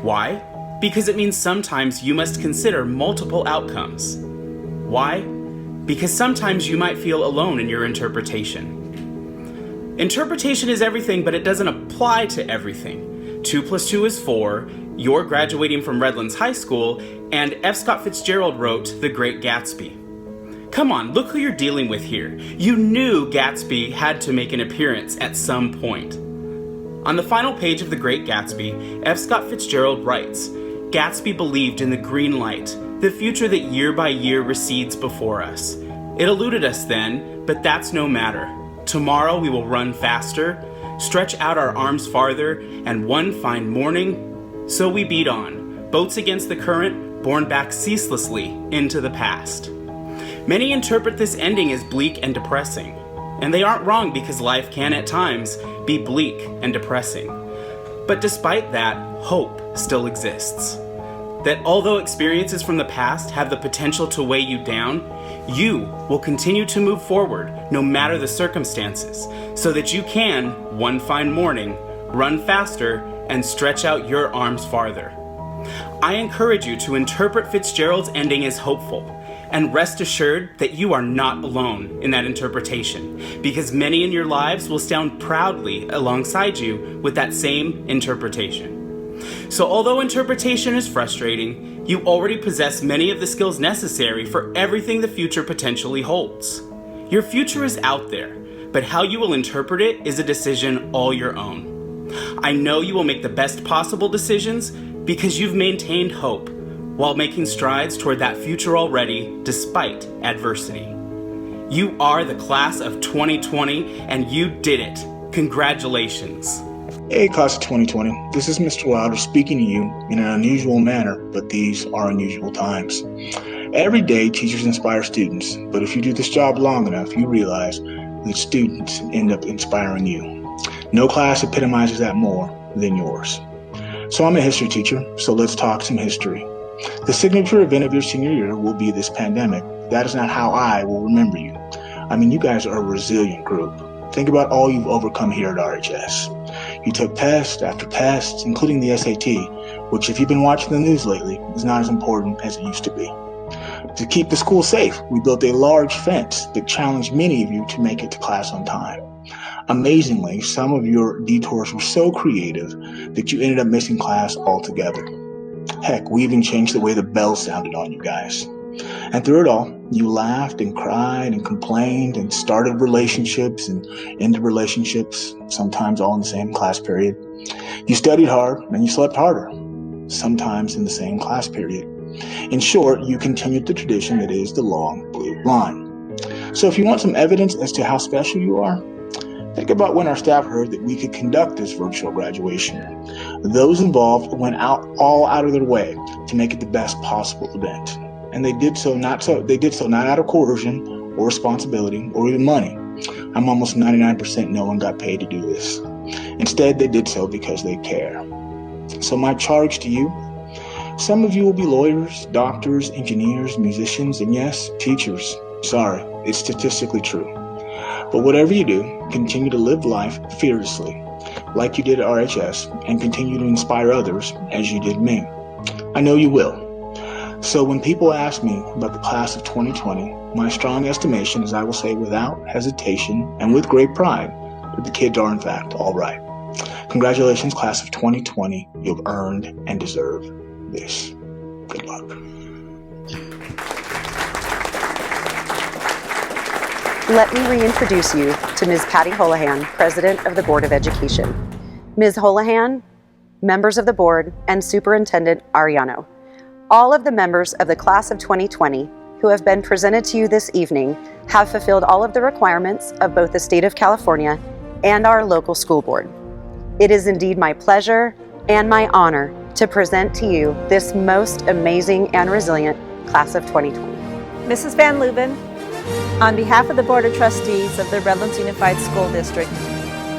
Why? Because it means sometimes you must consider multiple outcomes. Why? Because sometimes you might feel alone in your interpretation. Interpretation is everything, but it doesn't apply to everything. 2 + 2 is 4, you're graduating from Redlands High School, and F. Scott Fitzgerald wrote The Great Gatsby. Come on, look who you're dealing with here. You knew Gatsby had to make an appearance at some point. On the final page of The Great Gatsby, F. Scott Fitzgerald writes, Gatsby believed in the green light, the future that year by year recedes before us. It eluded us then, but that's no matter. Tomorrow we will run faster, stretch out our arms farther, and one fine morning, so we beat on, boats against the current, borne back ceaselessly into the past. Many interpret this ending as bleak and depressing, and they aren't wrong because life can at times be bleak and depressing. But despite that, hope still exists. That although experiences from the past have the potential to weigh you down, you will continue to move forward no matter the circumstances, so that you can, one fine morning, run faster and stretch out your arms farther. I encourage you to interpret Fitzgerald's ending as hopeful, and rest assured that you are not alone in that interpretation, because many in your lives will stand proudly alongside you with that same interpretation. So although interpretation is frustrating, you already possess many of the skills necessary for everything the future potentially holds. Your future is out there, but how you will interpret it is a decision all your own. I know you will make the best possible decisions because you've maintained hope while making strides toward that future already, despite adversity. You are the class of 2020, and you did it. Congratulations. Hey, class of 2020. This is Mr. Wilder speaking to you in an unusual manner, but these are unusual times. Every day, teachers inspire students, but if you do this job long enough, you realize that students end up inspiring you. No class epitomizes that more than yours. So I'm a history teacher, so let's talk some history. The signature event of your senior year will be this pandemic. That is not how I will remember you. I mean, you guys are a resilient group. Think about all you've overcome here at RHS. You took test after test, including the SAT, which if you've been watching the news lately, is not as important as it used to be. To keep the school safe, we built a large fence that challenged many of you to make it to class on time. Amazingly, some of your detours were so creative that you ended up missing class altogether. Heck, we even changed the way the bell sounded on you guys. And through it all, you laughed and cried and complained and started relationships and ended relationships, sometimes all in the same class period. You studied hard and you slept harder, sometimes in the same class period. In short, you continued the tradition that is the long blue line. So if you want some evidence as to how special you are, think about when our staff heard that we could conduct this virtual graduation. Those involved went all out of their way to make it the best possible event. And they did so not out of coercion or responsibility or even money. I'm almost 99% no one got paid to do this. Instead, they did so because they care. So my charge to you, Some of you will be lawyers, doctors, engineers, musicians, and yes, teachers. Sorry, it's statistically true. But whatever you do, continue to live life fearlessly, like you did at RHS, and continue to inspire others as you did me. I know you will. So when people ask me about the class of 2020, my strong estimation is I will say without hesitation and with great pride that the kids are in fact all right. Congratulations, class of 2020. You've earned and deserve this. Good luck. Let me reintroduce you to Ms. Patty Holohan, President of the Board of Education. Ms. Holohan, members of the board, and Superintendent Ariano. All of the members of the class of 2020 who have been presented to you this evening have fulfilled all of the requirements of both the state of California and our local school board. It is indeed my pleasure and my honor to present to you this most amazing and resilient class of 2020. Mrs. Van Leuven, on behalf of the Board of Trustees of the Redlands Unified School District,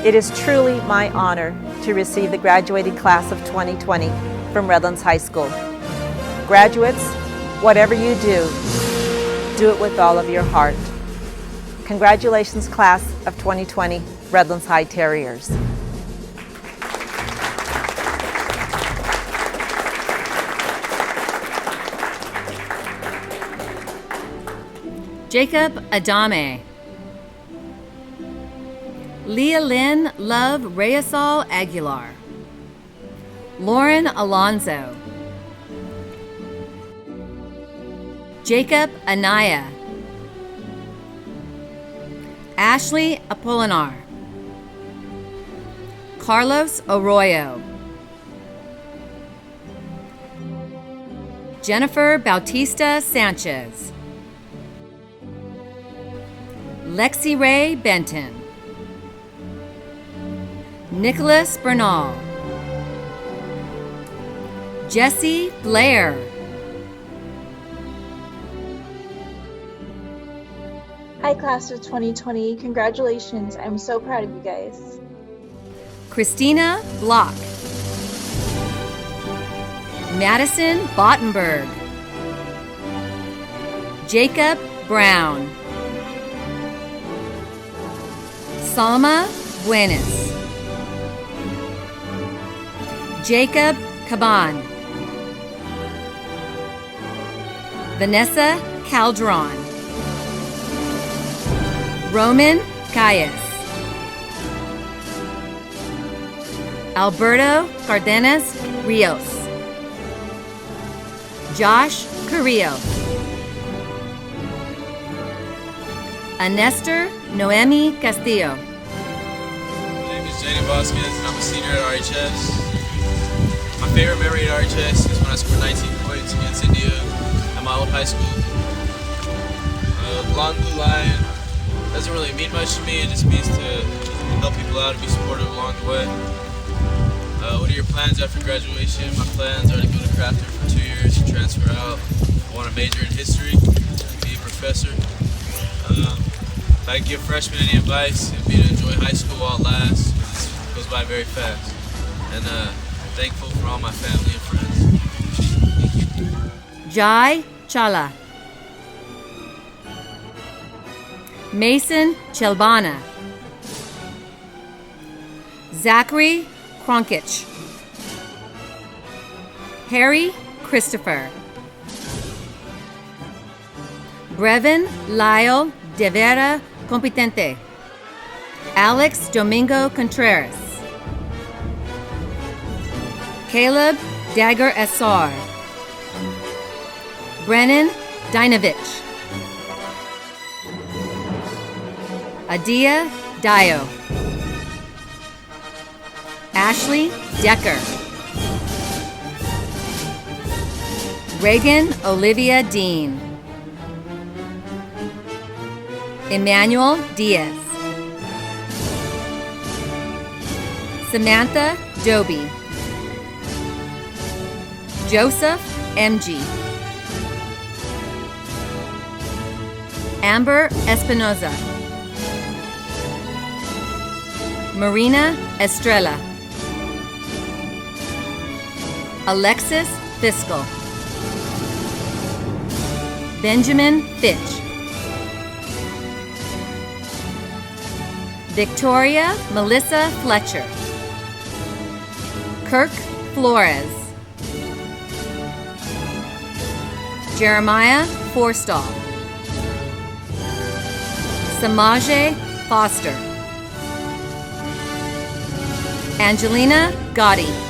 it is truly my honor to receive the graduating class of 2020 from Redlands High School. Graduates, whatever you do it with all of your heart. Congratulations, class of 2020, Redlands High Terriers. Jacob Adame. Leah Lynn Love Reyesal Aguilar. Lauren Alonzo. Jacob Anaya. Ashley Apolinar. Carlos Arroyo. Jennifer Bautista Sanchez. Lexi Ray Benton. Nicholas Bernal. Jesse Blair. Hi, class of 2020. Congratulations. I'm so proud of you guys. Christina Block. Madison Bottenberg. Jacob Brown. Salma Buenas. Jacob Caban. Vanessa Calderon. Roman Calles. Alberto Cardenas Rios. Josh Carrillo. Anester Noemi Castillo. My name is Jenny Vasquez and I'm a senior at RHS. My favorite memory at RHS is when I scored 19 points against India at my old high school. Long blue line doesn't really mean much to me, it just means to help people out and be supportive along the way. What are your plans after graduation? My plans are to go to Crafton for 2 years, transfer out. I want to major in history, be a professor. If I could give freshmen any advice, it would be to enjoy high school while it lasts. It goes by very fast. And I'm thankful for all my family and friends. Jai Chala. Mason Chelbana. Zachary Kronkich. Harry Christopher. Brevin Lyle De Vera Competente. Alex Domingo Contreras. Caleb Dagger Essar. Brennan Dinovich. Adia Dio. Ashley Decker. Reagan Olivia Dean. Emmanuel Diaz. Samantha Doby. Joseph MG. Amber Espinoza. Marina Estrella. Alexis Fiscal. Benjamin Fitch. Victoria Melissa Fletcher. Kirk Flores. Jeremiah Forstall. Samaje Foster. Angelina Gotti.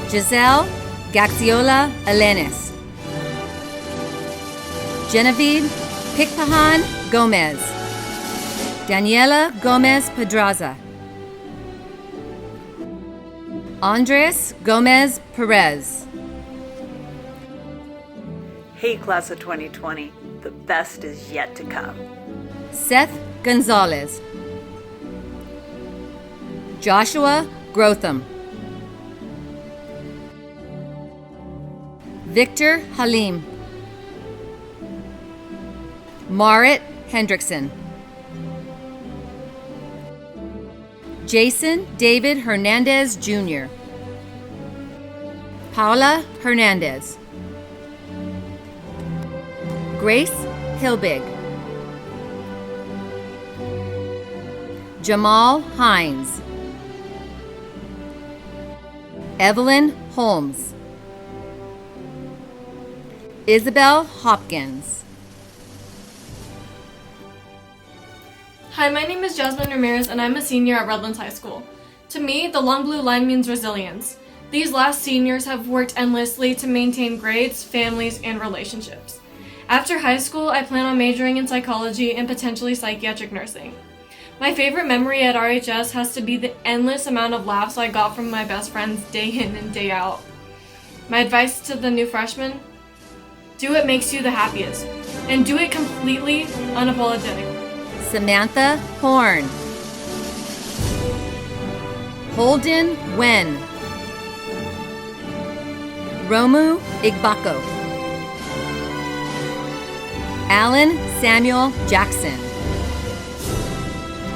Giselle Gaxiola Alenis. Genevieve Pikpahan Gomez. Daniela Gomez Pedraza. Andres Gomez Perez. Hey, class of 2020, the best is yet to come. Seth Gonzalez. Joshua Grotham. Victor Halim. Marit Hendrickson. Jason David Hernandez Jr. Paula Hernandez. Grace Hilbig. Jamal Hines. Evelyn Holmes. Isabel Hopkins. Hi, my name is Jasmine Ramirez and I'm a senior at Redlands High School. To me, the long blue line means resilience. These last seniors have worked endlessly to maintain grades, families, and relationships. After high school, I plan on majoring in psychology and potentially psychiatric nursing. My favorite memory at RHS has to be the endless amount of laughs I got from my best friends day in and day out. My advice to the new freshmen: do what makes you the happiest, and do it completely unapologetic. Samantha Horn. Holden Wen. Romu Igbako. Alan Samuel Jackson.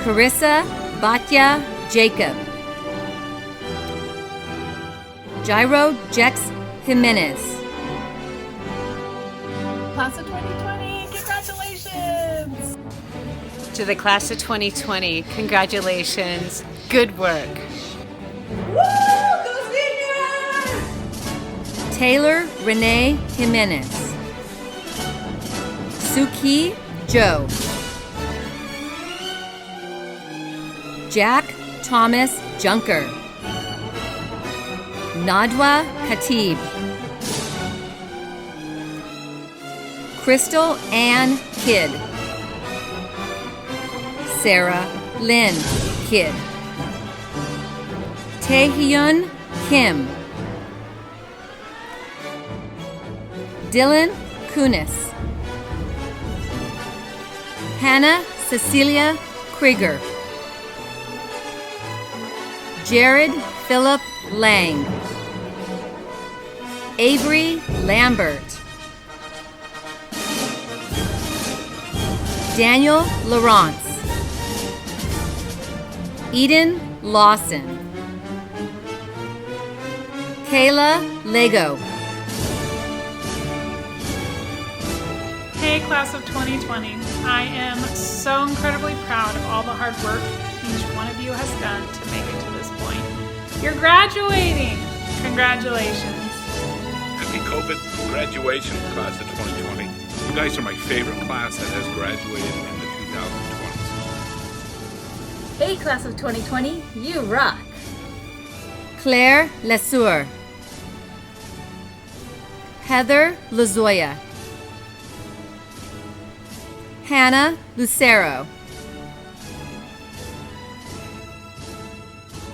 Carissa Batya Jacob. Jairo Jex Jimenez. Class of 2020, congratulations! To the class of 2020, congratulations. Good work. Taylor Renee Jimenez. Suki Joe. Jack Thomas Junker. Nadwa Khatib. Crystal Ann Kidd. Sarah Lynn Kidd. Taehyun Kim. Dylan Kunis. Hannah Cecilia Krieger. Jared Philip Lang. Avery Lambert. Daniel Lawrence. Eden Lawson. Kayla Lego. Hey, class of 2020. I am so incredibly proud of all the hard work each one of you has done to make it to this point. You're graduating! Congratulations. Happy COVID graduation, class of 2020. You guys are my favorite class that has graduated in the 2020s. Hey, class of 2020, you rock. Claire Lesueur. Heather Lazoya. Hannah Lucero.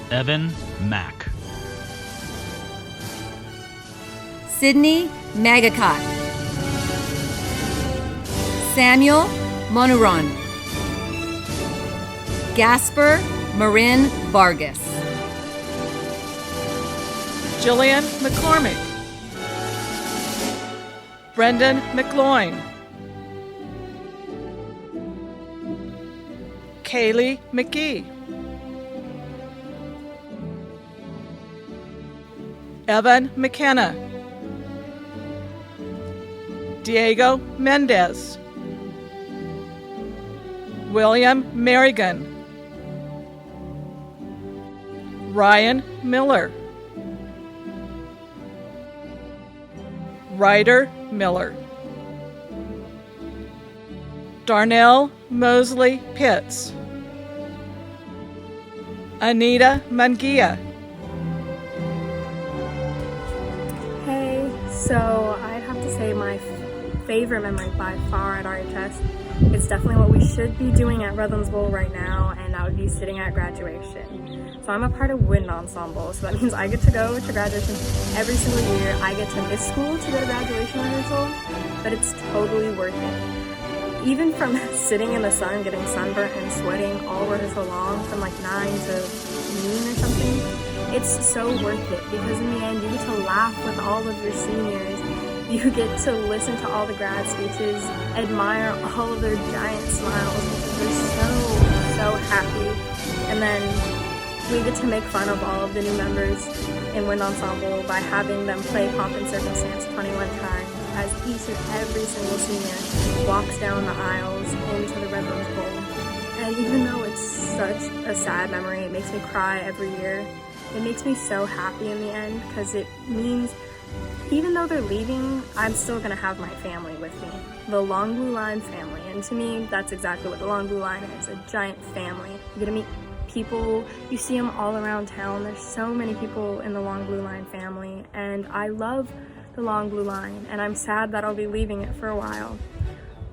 Evan Mack. Sydney Magakot. Samuel Monuron. Gasper Marin Vargas. Jillian McCormick. Brendan McLoyne. Kaylee McGee. Evan McKenna, Diego Mendez, William Merrigan, Ryan Miller, Ryder Miller, Darnell Mosley Pitts, Anita Munguia. Hey, so I'd have to say my favorite memory by far at RHS is definitely what we should be doing at Redlands Bowl right now, and that would be sitting at graduation. So I'm a part of wind ensemble, so that means I get to go to graduation every single year. I get to miss school to go to graduation rehearsal, but it's totally worth it. Even from sitting in the sun, getting sunburnt and sweating all rehearsal long from like 9 to noon or something, it's so worth it because in the end you get to laugh with all of your seniors. You get to listen to all the grad speeches, admire all of their giant smiles because they're so happy. And then we get to make fun of all of the new members in Wind Ensemble by having them play Pomp and Circumstance 21 times as each and every single senior walks down the aisles into the Redlands Bowl. And even though it's such a sad memory, it makes me cry every year. It makes me so happy in the end because it means even though they're leaving, I'm still gonna have my family with me. The Long Blue Line family. And to me, that's exactly what the Long Blue Line is, a giant family. You get to meet people, you see them all around town. There's so many people in the Long Blue Line family, and I love the Long Blue Line, and I'm sad that I'll be leaving it for a while.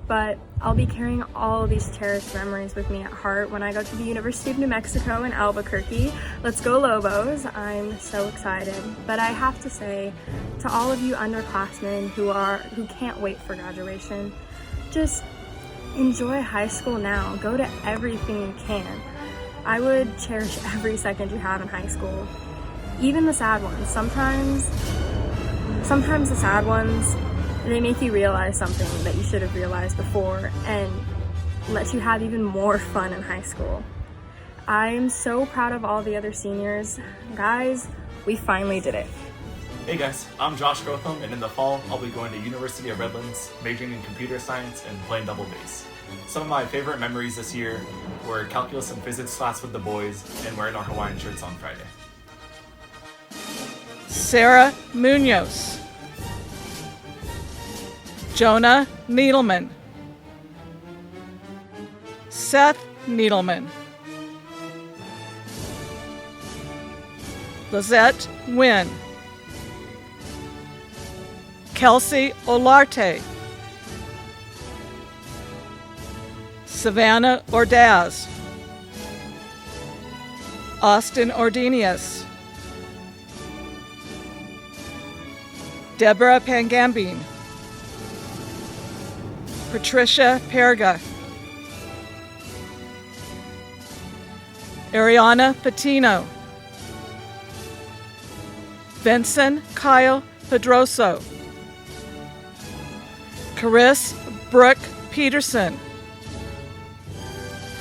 But I'll be carrying all these cherished memories with me at heart when I go to the University of New Mexico in Albuquerque. Let's go Lobos. I'm so excited. But I have to say to all of you underclassmen who can't wait for graduation, just enjoy high school now. Go to everything you can. I would cherish every second you have in high school. Even the sad ones. Sometimes the sad ones, they make you realize something that you should have realized before and let you have even more fun in high school. I'm so proud of all the other seniors. Guys, we finally did it. Hey guys, I'm Josh Grotham, and in the fall, I'll be going to University of Redlands, majoring in computer science and playing double bass. Some of my favorite memories this year were calculus and physics class with the boys and wearing our Hawaiian shirts on Friday. Sarah Munoz, Jonah Needleman, Seth Needleman, Lizette Wynn, Kelsey Olarte, Savannah Ordaz, Austin Ordenius, Deborah Pangambine, Patricia Perga, Ariana Patino, Vincent Kyle Pedroso, Chris Brooke Peterson.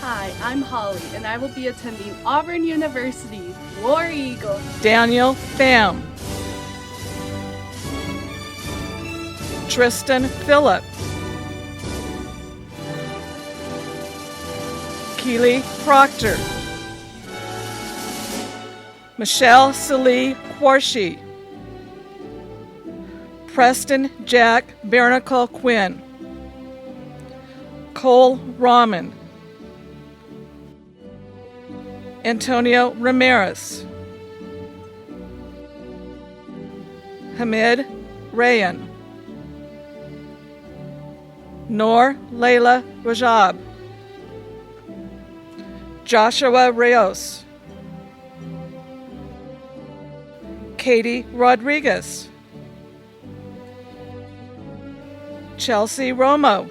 Hi, I'm Holly, and I will be attending Auburn University. War Eagle. Daniel Pham, Tristan Phillip, Keely Proctor, Michelle Celie Quarshi, Preston Jack Barnacle Quinn, Cole Rahman, Antonio Ramirez, Hamid Rayan, Noor Layla Rajab, Joshua Rios, Katie Rodriguez, Chelsea Romo,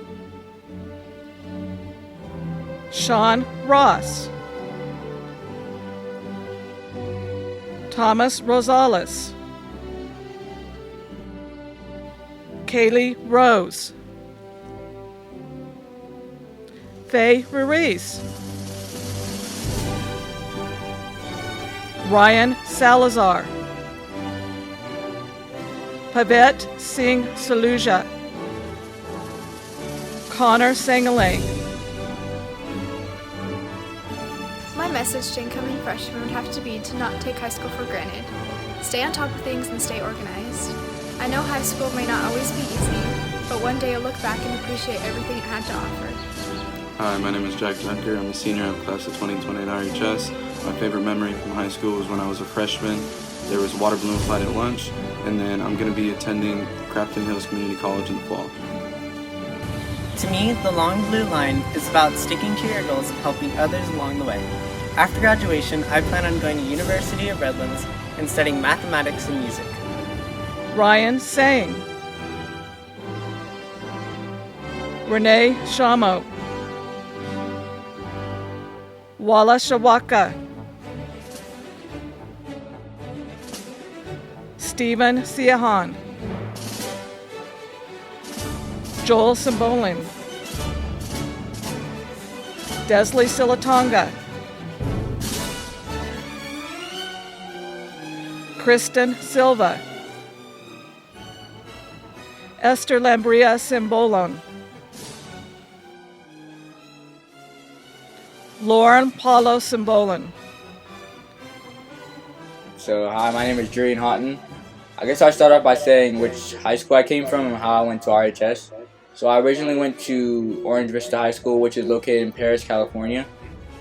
Sean Ross, Thomas Rosales, Kaylee Rose, Faye Ruiz, Ryan Salazar, Pavet Singh Saluja, Connor Sangalang. My message to incoming freshmen would have to be to not take high school for granted. Stay on top of things and stay organized. I know high school may not always be easy, but one day you'll look back and appreciate everything it had to offer. Hi, my name is Jack Junker. I'm a senior of class of 2020 at RHS. My favorite memory from high school was when I was a freshman. There was a water balloon fight at lunch, and then I'm going to be attending Crafton Hills Community College in the fall. To me, the long blue line is about sticking to your goals and helping others along the way. After graduation, I plan on going to University of Redlands and studying mathematics and music. Ryan Sang, Renee Shamo, Wala Shawaka, Stephen Siahan, Joel Simbolin, Desley Silatonga, Kristen Silva, Esther Lambria Simbolon, Lauren Paulo Simbolon. So, hi, my name is Julian Houghton. I guess I'll start off by saying which high school I came from and how I went to RHS. So I originally went to Orange Vista High School, which is located in Paris, California.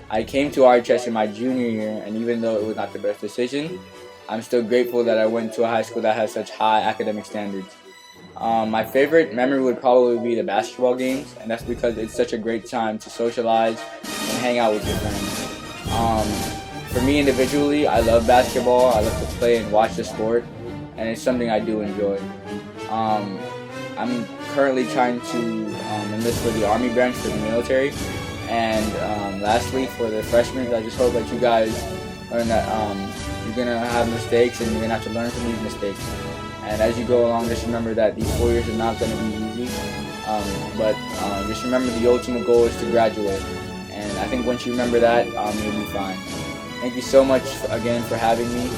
I came to RHS in my junior year, and even though it was not the best decision, I'm still grateful that I went to a high school that has such high academic standards. My favorite memory would probably be the basketball games, and that's because it's such a great time to socialize and hang out with your friends. For me individually, I love basketball. I love to play and watch the sport, and it's something I do enjoy. I'm currently trying to enlist for the Army branch for the military. And lastly, for the freshmen, I just hope that you guys learn that you're going to have mistakes and you're going to have to learn from these mistakes. And as you go along, just remember that these 4 years are not going to be easy. But just remember the ultimate goal is to graduate. And I think once you remember that, you'll be fine. Thank you so much again for having me.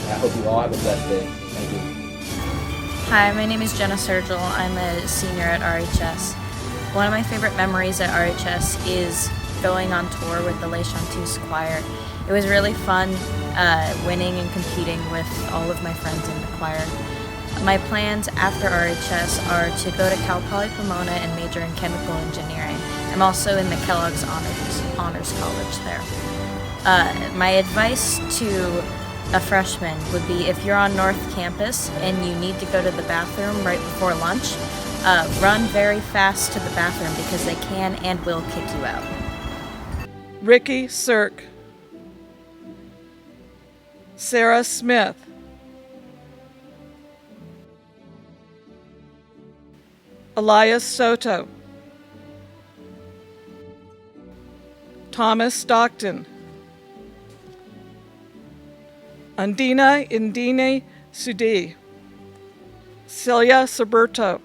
I hope you all have a blessed day. Thank you. Hi, my name is Jenna Sergel. I'm a senior at RHS. One of my favorite memories at RHS is going on tour with the Les Chanteuses choir. It was really fun winning and competing with all of my friends in the choir. My plans after RHS are to go to Cal Poly Pomona and major in chemical engineering. I'm also in the Kellogg's Honors College there. My advice to a freshman would be if you're on North Campus and you need to go to the bathroom right before lunch, run very fast to the bathroom because they can and will kick you out. Ricky Sirk, Sarah Smith, Elias Soto, Thomas Stockton, Andina Indine Sudi, Celia Saberto,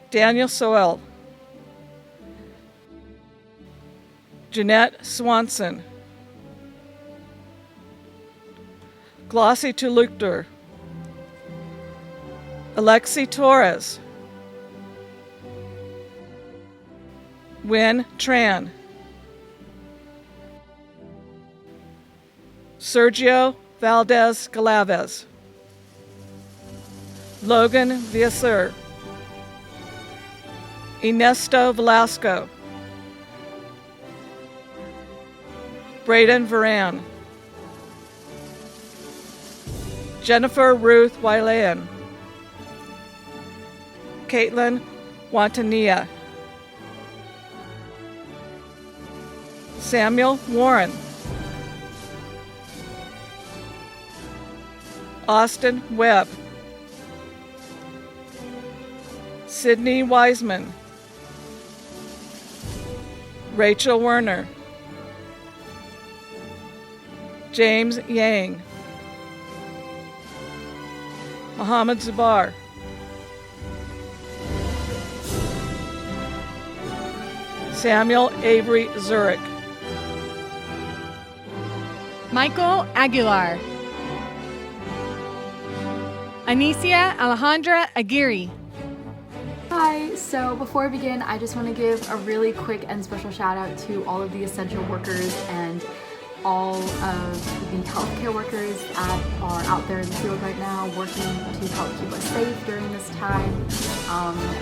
Daniel Soel, Jeanette Swanson, Glossy Tulukter, Alexi Torres, Win Tran, Sergio Valdez Galaves, Logan Viaser, Ernesto Velasco, Braden Varan, Jennifer Ruth Wylan, Caitlin Wantania, Samuel Warren, Austin Webb, Sydney Wiseman, Rachel Werner, James Yang, Muhammad Zubar, Samuel Avery Zurich, Michael Aguilar, Anicia Alejandra Aguirre. Hi, so before I begin, I just want to give a really quick and special shout out to all of the essential workers and all of the healthcare workers that are out there in the field right now working to help keep us safe during this time.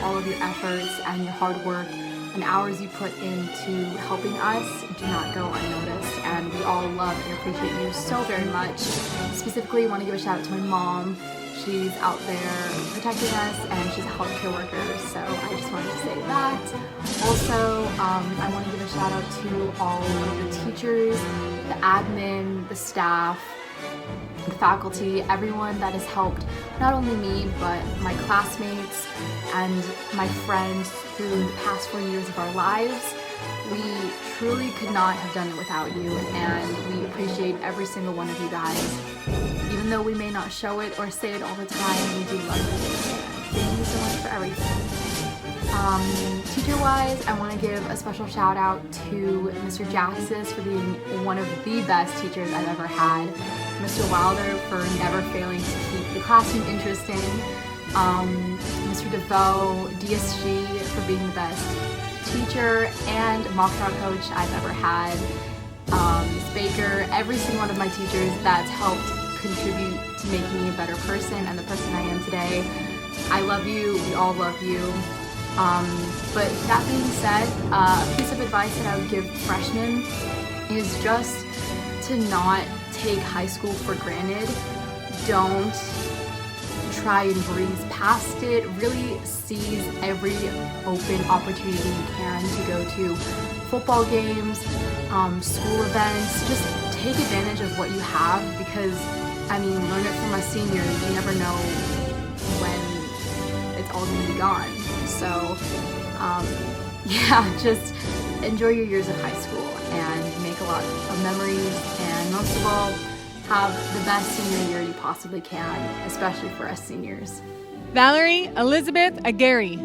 All of your efforts and your hard work and hours you put into helping us do not go unnoticed, and we all love and appreciate you so very much. Specifically, I want to give a shout out to my mom. She's out there protecting us, and she's a healthcare worker, so I just wanted to say that. Also, I want to give a shout out to all of the teachers, the admin, the staff, the faculty, everyone that has helped not only me, but my classmates and my friends through the past 4 years of our lives. We truly could not have done it without you, and we appreciate every single one of you guys. Even though we may not show it or say it all the time, we do love you. Thank you so much for everything. Teacher-wise, I want to give a special shout out to Mr. Jaxis for being one of the best teachers I've ever had. Mr. Wilder for never failing to keep the classroom interesting. Mr. DeVoe, DSG for being the best teacher and mock trial coach I've ever had. Ms. Baker, every single one of my teachers that's helped contribute to making me a better person and the person I am today. I love you, we all love you. But that being said, a piece of advice that I would give freshmen is just to not take high school for granted. Don't try and breeze past it. Really seize every open opportunity you can to go to football games, school events. Just take advantage of what you have, because I mean, learn it from us seniors. You never know when it's all going to be gone. So, yeah, just enjoy your years of high school and make a lot of memories, and most of all, have the best senior year you possibly can, especially for us seniors. Valerie Elizabeth Aguirre.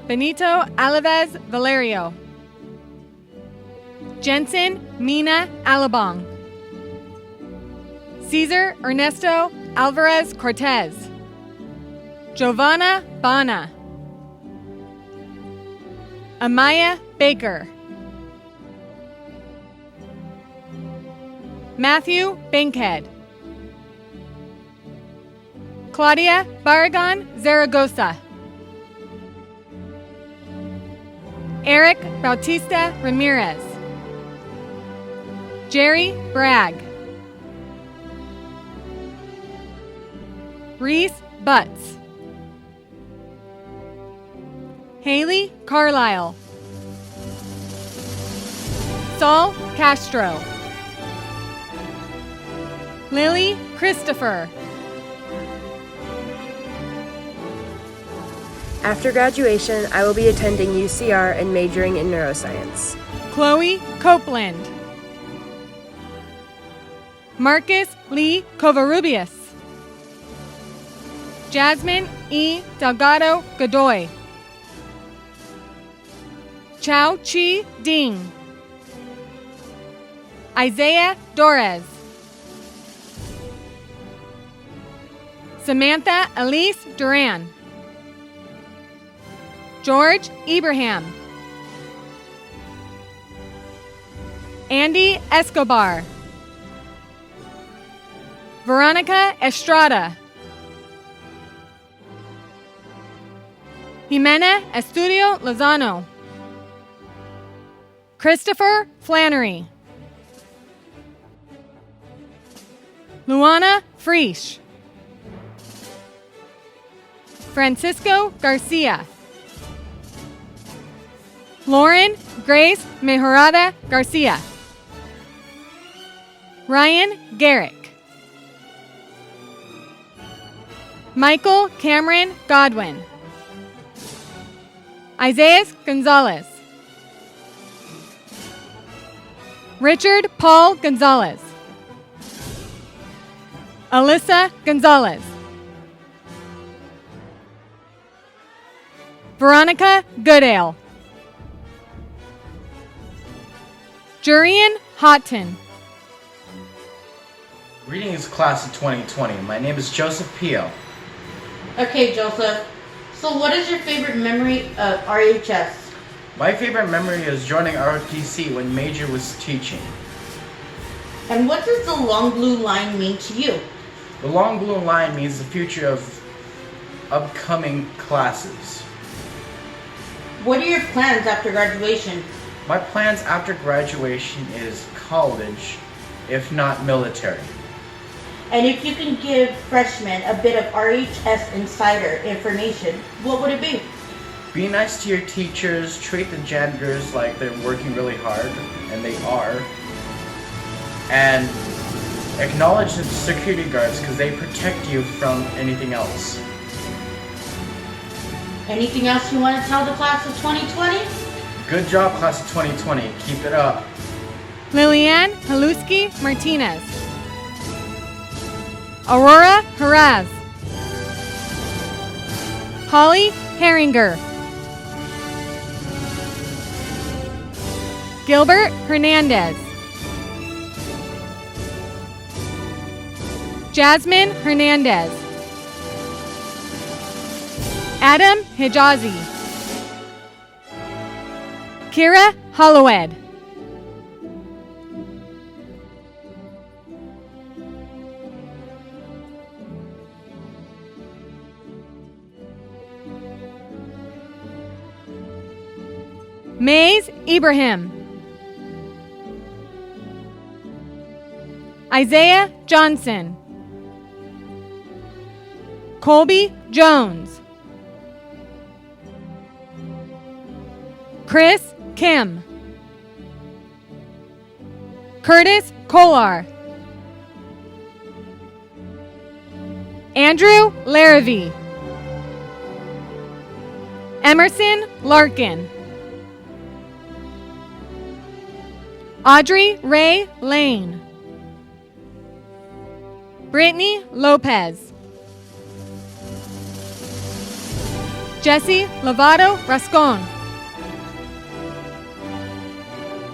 Benito Alaves Valerio. Jensen Mina Alabong. Cesar Ernesto Alvarez Cortez. Giovanna Bana. Amaya Baker. Matthew Bankhead. Claudia Barragan Zaragoza. Eric Bautista Ramirez. Jerry Bragg. Reese Butts. Haley Carlisle. Saul Castro. Lily Christopher. After graduation, I will be attending UCR and majoring in neuroscience. Chloe Copeland. Marcus Lee Covarrubias. Jasmine E. Delgado Godoy. Chao Chi Ding. Isaiah Dorez. Samantha Elise Duran. George Ibrahim. Andy Escobar. Veronica Estrada. Jimena Estudio Lozano. Christopher Flannery. Luana Friesch. Francisco Garcia. Lauren Grace Mejorada Garcia. Ryan Garrick. Michael Cameron Godwin. Isaiah Gonzalez. Richard Paul Gonzalez. Alyssa Gonzalez. Veronica Goodale. Jurian Houghton. Greetings, class of 2020. My name is Joseph Pio. Okay, Joseph. So what is your favorite memory of RHS? My favorite memory is joining ROTC when Major was teaching. And what does the long blue line mean to you? The long blue line means the future of upcoming classes. What are your plans after graduation? My plans after graduation is college, if not military. And if you can give freshmen a bit of RHS insider information, what would it be? Be nice to your teachers, treat the janitors like they're working really hard, and they are. And acknowledge the security guards because they protect you from anything else. Anything else you want to tell the class of 2020? Good job, class of 2020. Keep it up. Liliane Haluski Martinez. Aurora Haraz. Holly Herringer. Gilbert Hernandez. Jasmine Hernandez. Adam Hijazi. Kira Hollowed. Maze Ibrahim. Isaiah Johnson. Colby Jones. Chris Kim. Curtis Kolar. Andrew Larrivee. Emerson Larkin. Audrey Ray Lane. Brittany Lopez. Jesse Lovato Rascon.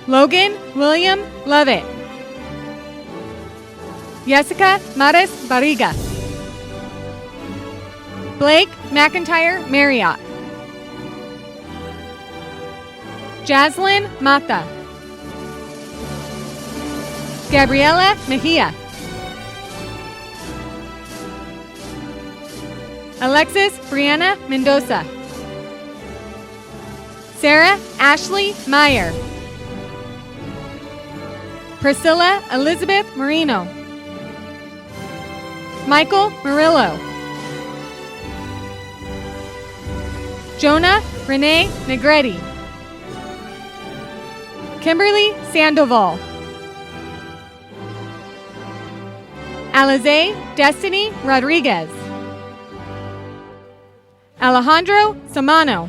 Logan William Lovett. Jessica Maris Barriga. Blake McIntyre Marriott. Jaslyn Mata. Gabriela Mejia. Alexis Brianna Mendoza. Sarah Ashley Meyer. Priscilla Elizabeth Marino. Michael Murillo. Jonah Renee Negretti. Kimberly Sandoval. Alize Destiny Rodriguez. Alejandro Samano.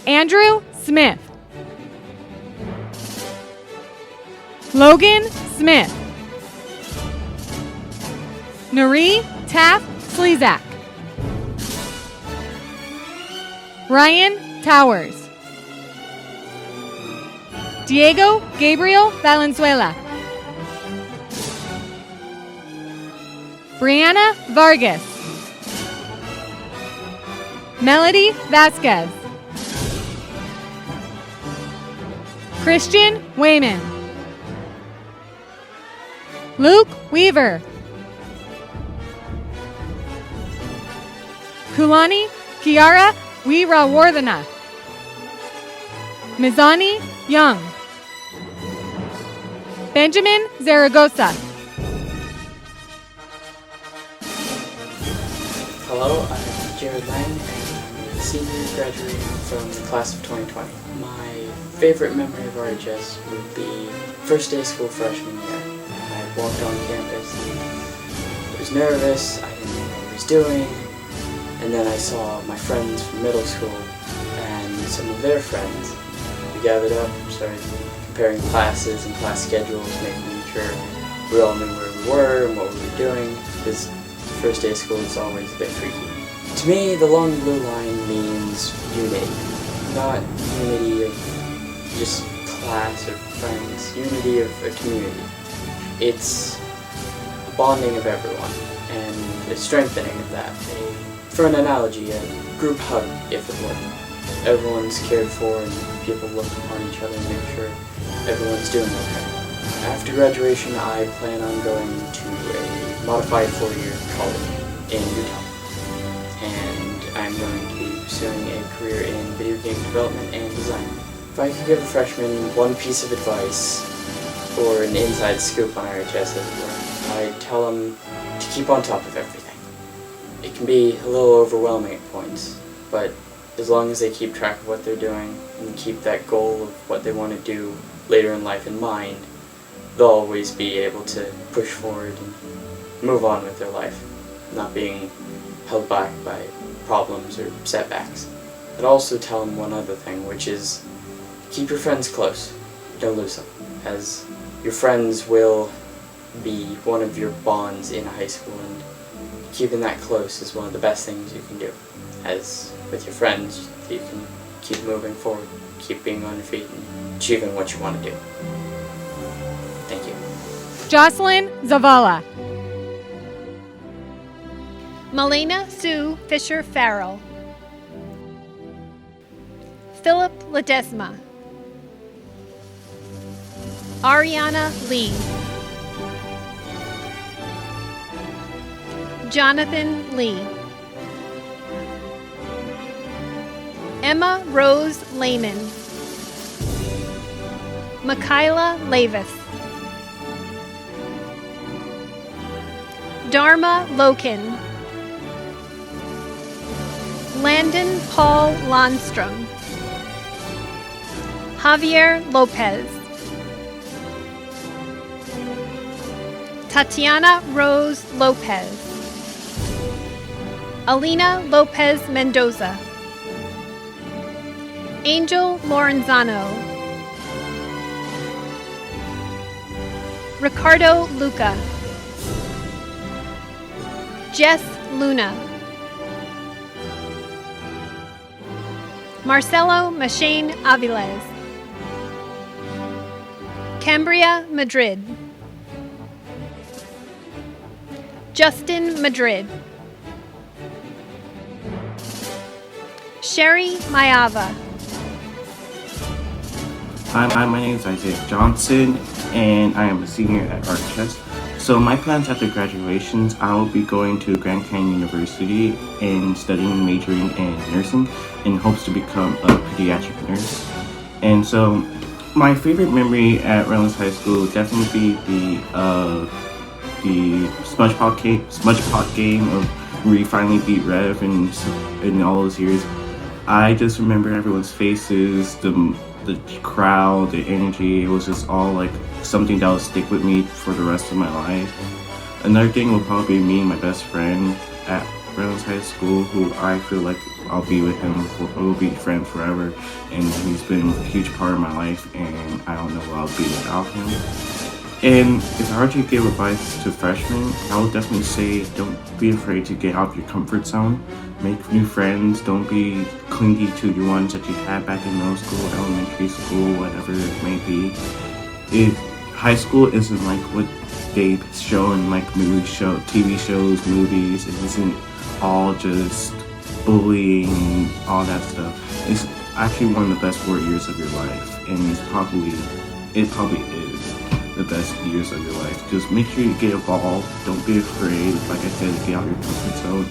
Andrew Smith. Logan Smith. Nari Taft Slezak. Ryan Towers. Diego Gabriel Valenzuela. Brianna Vargas. Melody Vasquez. Christian Wayman. Luke Weaver. Kulani Kiara Weerawardhana. Mizani Young. Benjamin Zaragoza. Hello, I'm Jared Lang, and I'm a senior graduating from the class of 2020. My favorite memory of RHS would be first day of school freshman year. I walked on campus, I was nervous, I didn't know what I was doing, and then I saw my friends from middle school and some of their friends. We gathered up, started comparing classes and class schedules, making sure we all knew where we were and what we were doing, because first day of school is always a bit freaky. To me, the long blue line means unity. Not unity of just class or friends, unity of a community. It's a bonding of everyone and a strengthening of that. For an analogy, a group hug, if it were. Everyone's cared for and people look upon each other and make sure everyone's doing okay. After graduation, I plan on going to a modified 4-year college in Utah. And I'm going to be pursuing a career in video game development and design. If I could give a freshman one piece of advice, or an inside scoop on RHS as it were, I'd tell them to keep on top of everything. It can be a little overwhelming at points, but as long as they keep track of what they're doing and keep that goal of what they want to do later in life in mind, they'll always be able to push forward and move on with their life, not being held back by problems or setbacks. I'd also tell them one other thing, which is keep your friends close. Don't lose them, as your friends will be one of your bonds in high school, and keeping that close is one of the best things you can do. As with your friends, you can keep moving forward, keep being on your feet, and achieving what you want to do. Thank you. Jocelyn Zavala. Malena Sue Fisher Farrell. Philip Ledesma. Ariana Lee. Jonathan Lee. Emma Rose Lehman. Michaela Lavis. Dharma Loken. Landon Paul Landstrom. Javier Lopez. Tatiana Rose Lopez. Alina Lopez Mendoza. Angel Lorenzano. Ricardo Luca. Jess Luna. Marcelo Machane Aviles. Cambria Madrid. Justin Madrid. Sherry Mayava. Hi, my name is Isaiah Johnson, and I am a senior at RHS. So my plans after graduation, I will be going to Grand Canyon University and studying, majoring in nursing, in hopes to become a pediatric nurse. And so my favorite memory at Redlands High School would definitely be the Smudge Pot game of where we finally beat Rev in all those years. I just remember everyone's faces, the crowd, the energy. It was just all like something that will stick with me for the rest of my life. Another thing will probably be me and my best friend at Redlands High School, who I feel like I'll be with him, we'll be friends forever, and he's been a huge part of my life, and I don't know where I'll be without him. And if I were to give advice to freshmen, I would definitely say don't be afraid to get out of your comfort zone. Make new friends. Don't be clingy to the ones that you had back in middle school, elementary school, whatever it may be. High school isn't like what they show in like TV shows, movies. It isn't all just bullying, all that stuff. It's actually one of the best 4 years of your life, and it probably is the best years of your life. Just make sure you get involved. Don't be afraid, like I said, get out of your comfort zone,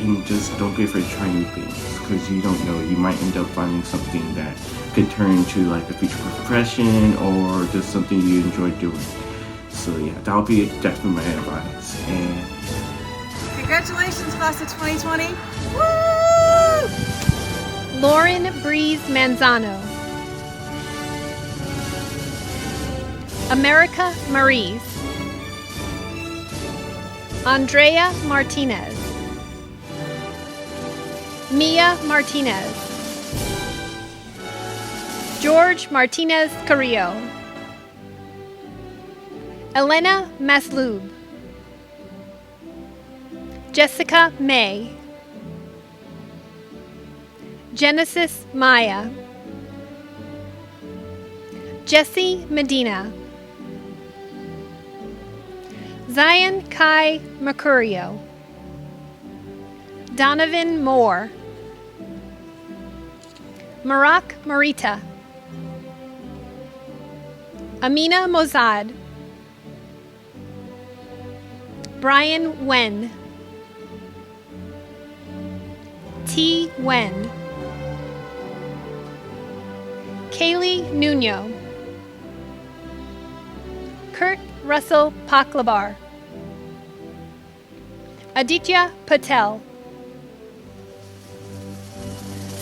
and just don't be afraid to try new things, because you don't know, you might end up finding something that could turn into like a future profession or just something you enjoy doing. So yeah, that'll be definitely my advice. And congratulations, class of 2020. Woo! Lauren Breeze Manzano. America Maries. Andrea Martinez. Mia Martinez. George Martinez Carrillo. Elena Maslub. Jessica May. Genesis Maya. Jesse Medina. Zion Kai Mercurio, Donovan Moore, Marak Marita, Amina Mozad, Brian Wen, T. Wen, Kaylee Nuno, Kurt Russell Paklabar, Aditya Patel,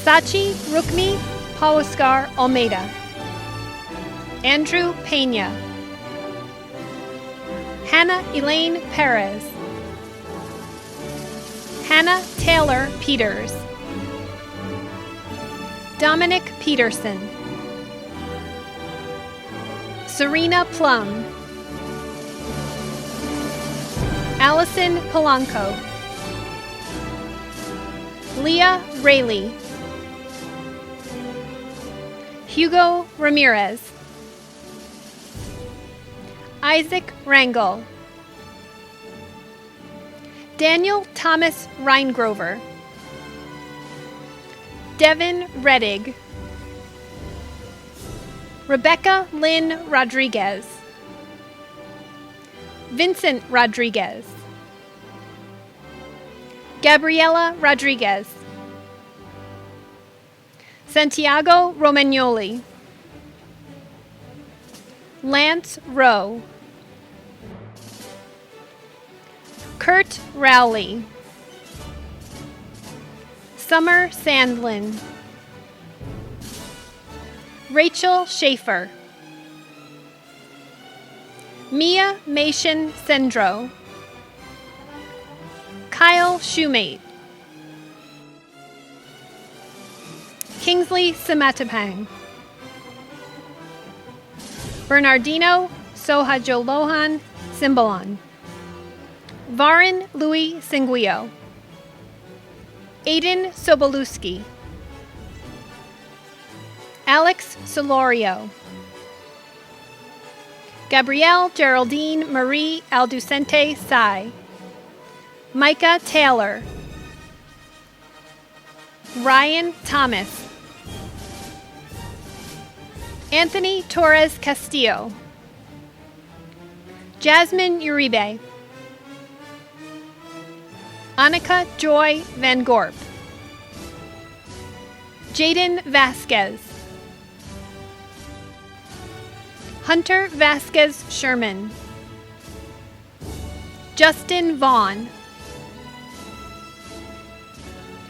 Sachi Rukmi Pawaskar Almeida, Andrew Pena, Hannah Elaine Perez, Hannah Taylor Peters, Dominic Peterson, Serena Plum, Allison Polanco, Leah Rayleigh, Hugo Ramirez, Isaac Rangel, Daniel Thomas Reingrover, Devin Reddig, Rebecca Lynn Rodriguez, Vincent Rodriguez, Gabriela Rodriguez, Santiago Romagnoli, Lance Rowe, Kurt Rowley, Summer Sandlin, Rachel Schaefer, Mia Machen Sendro, Kyle Shoemate, Kingsley Simatapang, Bernardino Sohajolohan Simbalon, Varin Louis Singuio, Aiden Sobolewski, Alex Solorio, Gabrielle Geraldine Marie Alducente Sai, Micah Taylor, Ryan Thomas, Anthony Torres Castillo, Jasmine Uribe, Annika Joy Van Gorp, Jaden Vasquez, Hunter Vasquez Sherman, Justin Vaughn,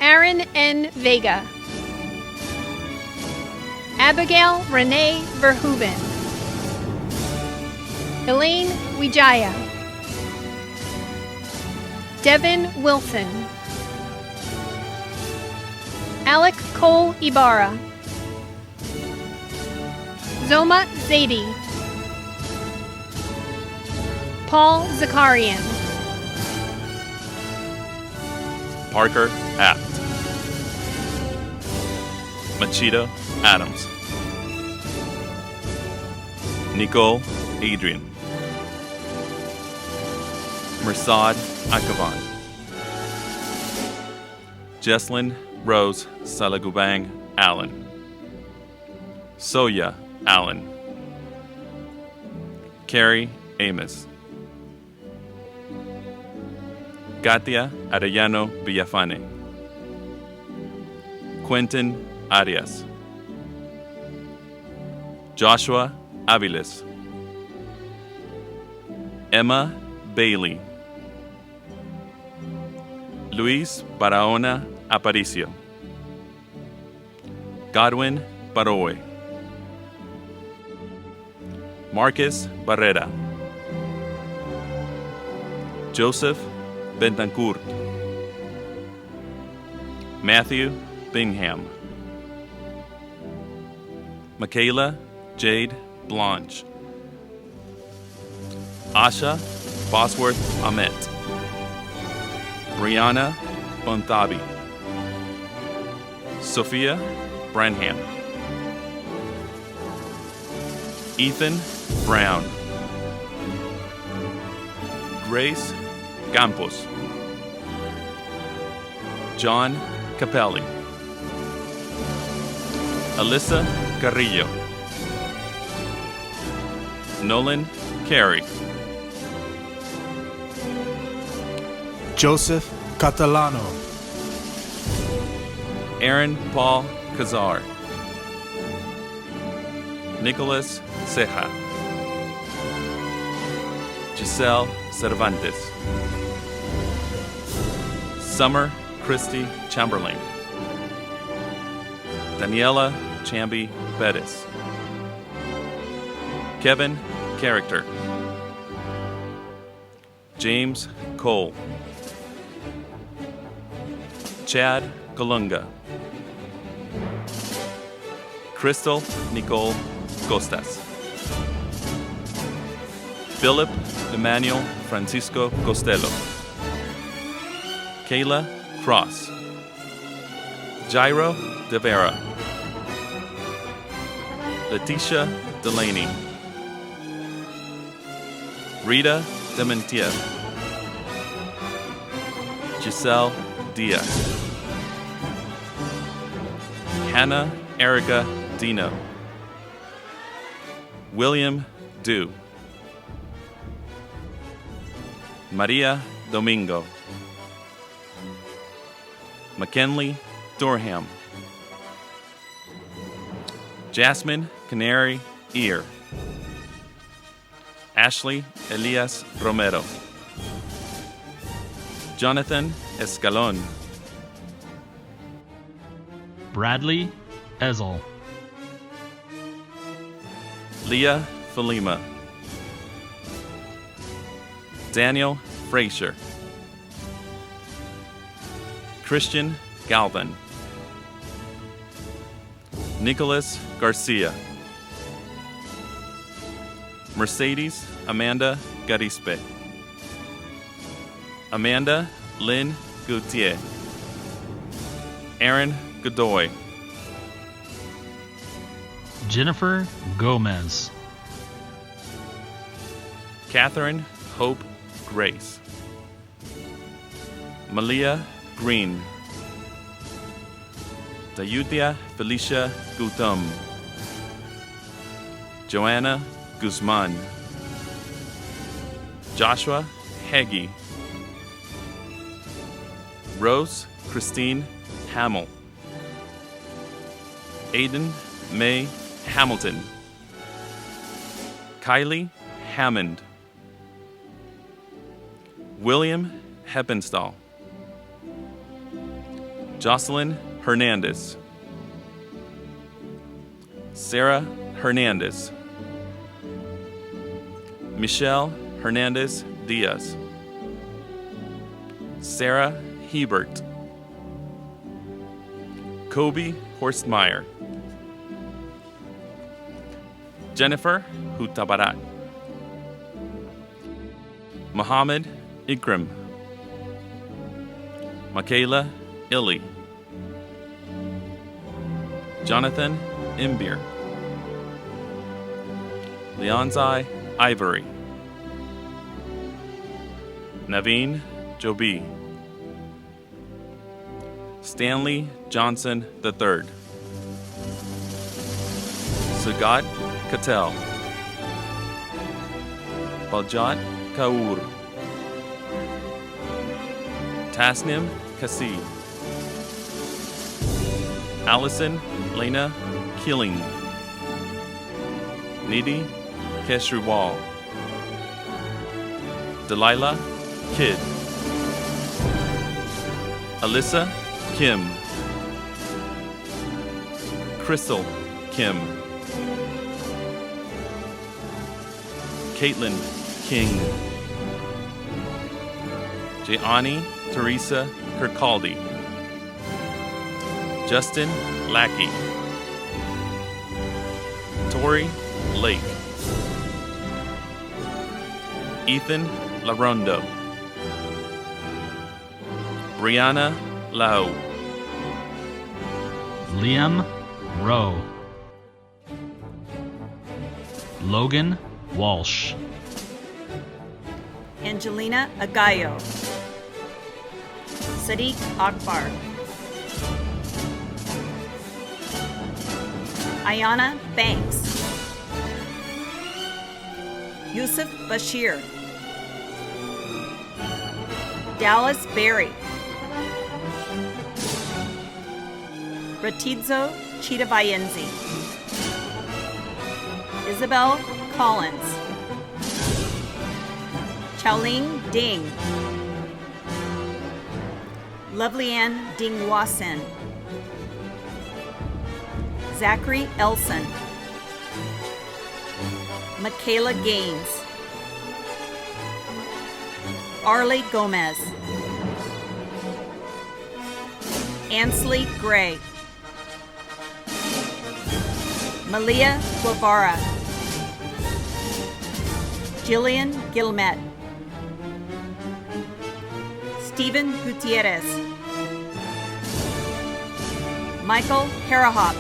Aaron N. Vega, Abigail Renee Verhoeven, Elaine Wijaya, Devin Wilson, Alec Cole Ibarra, Zoma Zaidi, Paul Zakarian, Parker Apt, Machida Adams, Nicole Adrian, Mersad Akavan, Jesslyn Rose Salagubang Allen, Soya Allen, Carrie Amos, Katia Arellano Villafane, Quentin Arias, Joshua Aviles, Emma Bailey, Luis Barahona Aparicio, Godwin Baroe, Marcus Barrera, Joseph Bentancourt, Matthew Bingham, Michaela Jade Blanche, Asha Bosworth Ahmet, Brianna Bontabi, Sophia Branham, Ethan Brown, Grace Campos, John Capelli, Alyssa Carrillo, Nolan Carey, Joseph Catalano, Aaron Paul Cazar, Nicholas Ceja, Giselle Cervantes, Summer Christy Chamberlain, Daniela Chambi Bettis, Kevin Character, James Cole, Chad Colunga, Crystal Nicole Costas, Philip Emmanuel Francisco Costello, Kayla Cross, Jairo De Vera, Letitia Delaney, Rita Dementia, Giselle Diaz, Hannah Erica Dino, William Dew, Maria Domingo, McKinley Durham, Jasmine Canary Ear, Ashley Elias Romero, Jonathan Escalon, Bradley Ezel, Leah Falima, Daniel Frazier, Christian Galvin, Nicholas Garcia, Mercedes Amanda Garispe, Amanda Lynn Gautier, Aaron Godoy, Jennifer Gomez, Catherine Hope Grace, Malia Green, Dayutia Felicia Gutum, Joanna Guzman, Joshua Heggie, Rose Christine Hamill, Aiden May Hamilton, Kylie Hammond, William Heppenstall, Jocelyn Hernandez, Sarah Hernandez, Michelle Hernandez Diaz, Sarah Hebert, Kobe Horstmeyer, Jennifer Hutabarat, Mohammed Ikram, Michaela Illy, Jonathan Imbier, Leonzai Ivory, Naveen Joby, Stanley Johnson III, Sagat Katel, Baljat Kaur, Tasnim Kasi, Allison Lena Killing, Nidhi Keshriwal, Delilah Kidd, Alyssa Kim, Crystal Kim, Caitlin King, Jayani Teresa Kirkaldi, Justin Lackey, Tori Lake, Ethan Larondo, Brianna Lau, Liam Rowe, Logan Walsh, Angelina Agayo, Sadiq Akbar, Ayana Banks, Yusuf Bashir, Dallas Berry, Ratidzo Chitavayenzi, Isabel Collins, Chaoling Ding, Lovelyann Ding-Wassen, Zachary Elson, Michaela Gaines, Arlie Gomez, Ansley Gray, Malia Guevara, Jillian Gilmet, Stephen Gutierrez, Michael Harahop,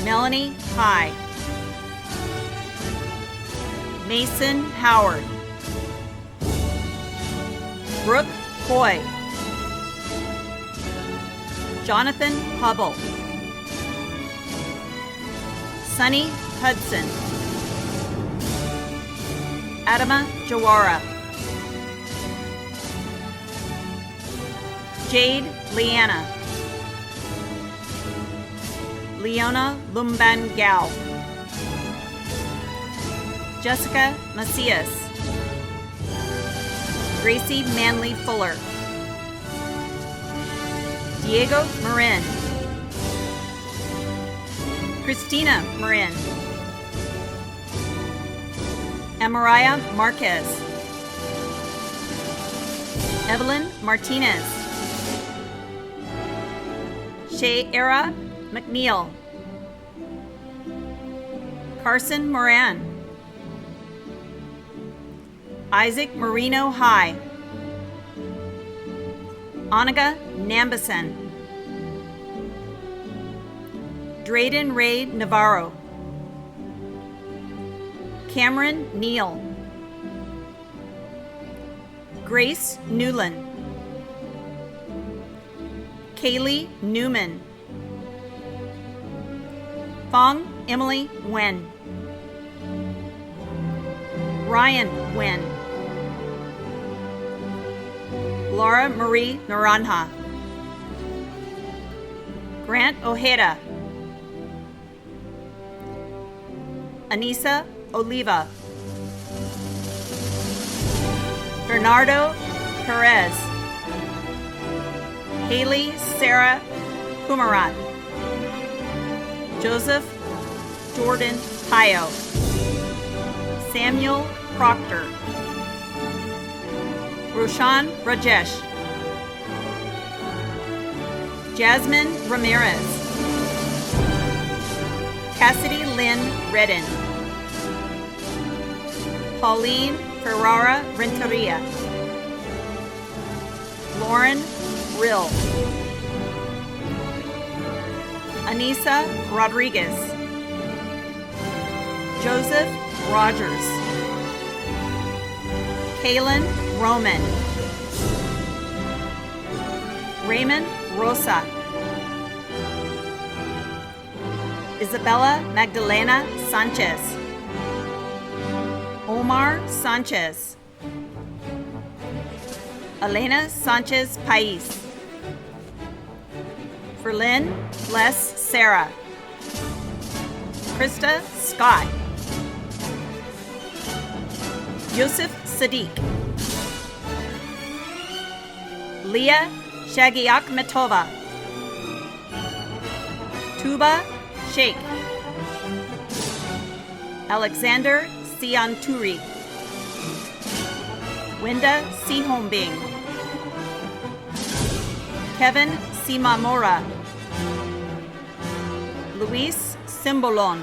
Melanie High, Mason Howard, Brooke Hoy, Jonathan Hubble, Sunny Hudson, Adama Jawara, Jade Leanna, Leona Lumban Gal, Jessica Macias, Gracie Manley Fuller, Diego Marin, Christina Marin, Amariah Marquez, Evelyn Martinez, Shayera McNeil, Carson Moran, Isaac Marino High, Anaga Nambasan, Drayden Ray Navarro, Cameron Neal, Grace Newland, Kaylee Newman, Fong Emily Wen, Ryan Wen, Laura Marie Naranja, Grant Ojeda, Anissa Oliva, Bernardo Perez, Haley Sarah Pumarat, Joseph Jordan Pio, Samuel Proctor, Roshan Rajesh, Jasmine Ramirez, Cassidy Lynn Redden, Pauline Ferrara Renteria, Lauren Rill, Anissa Rodriguez, Joseph Rogers, Kaylin Roman, Raymond Rosa, Isabella Magdalena Sanchez, Omar Sanchez, Elena Sanchez Pais, Ferlin Les Sarah, Krista Scott, Yusuf Sadiq, Leah Shagiakmetova, Tuba Sheikh, Alexander Sianturi, Winda Sihombing, Kevin Simamora, Luis Simbolon,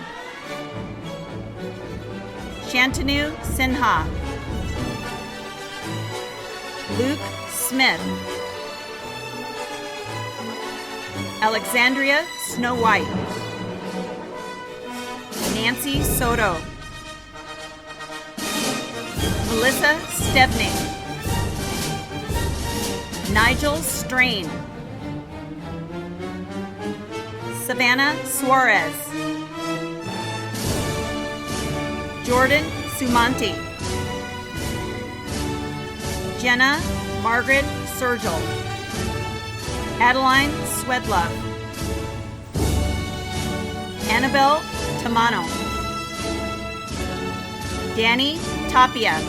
Shantanu Sinha, Luke Smith, Alexandria Snow White, Nancy Soto, Melissa Stebney, Nigel Strain, Savannah Suarez, Jordan Sumanti, Jenna Margaret Sergel, Adeline Swedlove, Annabelle Tamano, Danny Tapia,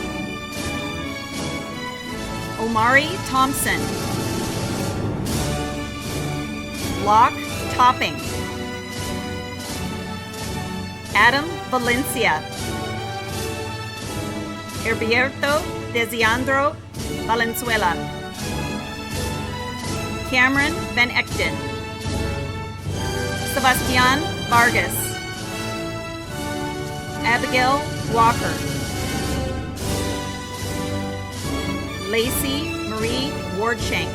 Omari Thompson, Locke Topping, Adam Valencia, Herberto Desiandro Valenzuela, Cameron Van Ekden, Sebastian Vargas, Abigail Walker, Lacey Marie Wardshank,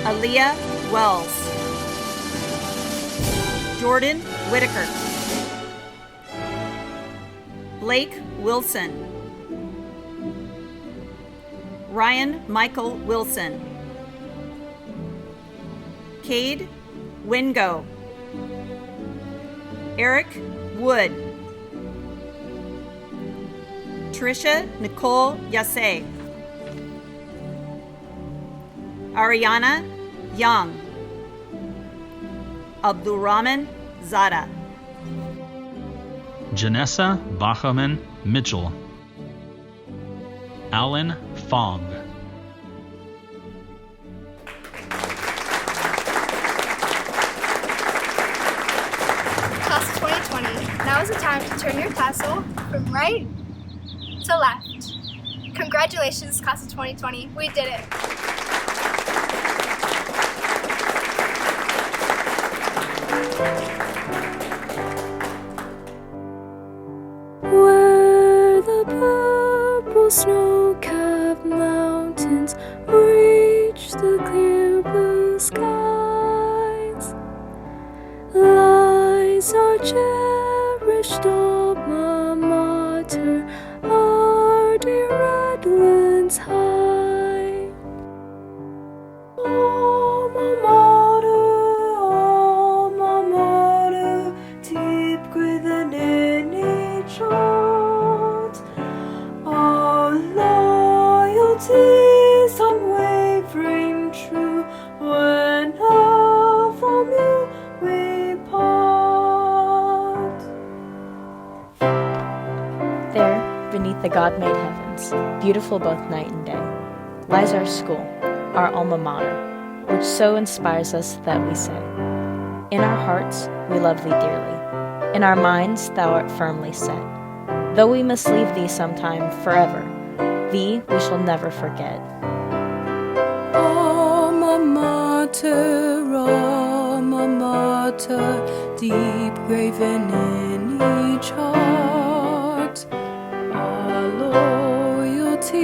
Aaliyah Wells, Jordan Whitaker, Blake Wilson, Ryan Michael Wilson, Cade Wingo, Eric Wood, Tricia Nicole Yasse, Ariana Young, Abdulrahman Zada, Janessa Bachaman Mitchell, Alan Fong. Class of 2020, now is the time to turn your tassel from right to left. Congratulations, Class of 2020. We did it. Where the purple snow-capped mountains reach the clear blue skies, lies our cherished alma mater, our dear Redlands High. Alma mater, deep within each heart, our loyalty's unwavering true, whenever from you we part. There, beneath the God-made heavens, beautiful both night and day, lies our school, our alma mater, which so inspires us that we say, in our hearts we love thee dearly, in our minds thou art firmly set. Though we must leave thee sometime forever, thee we shall never forget. Alma mater, deep graven in each heart, our loyalty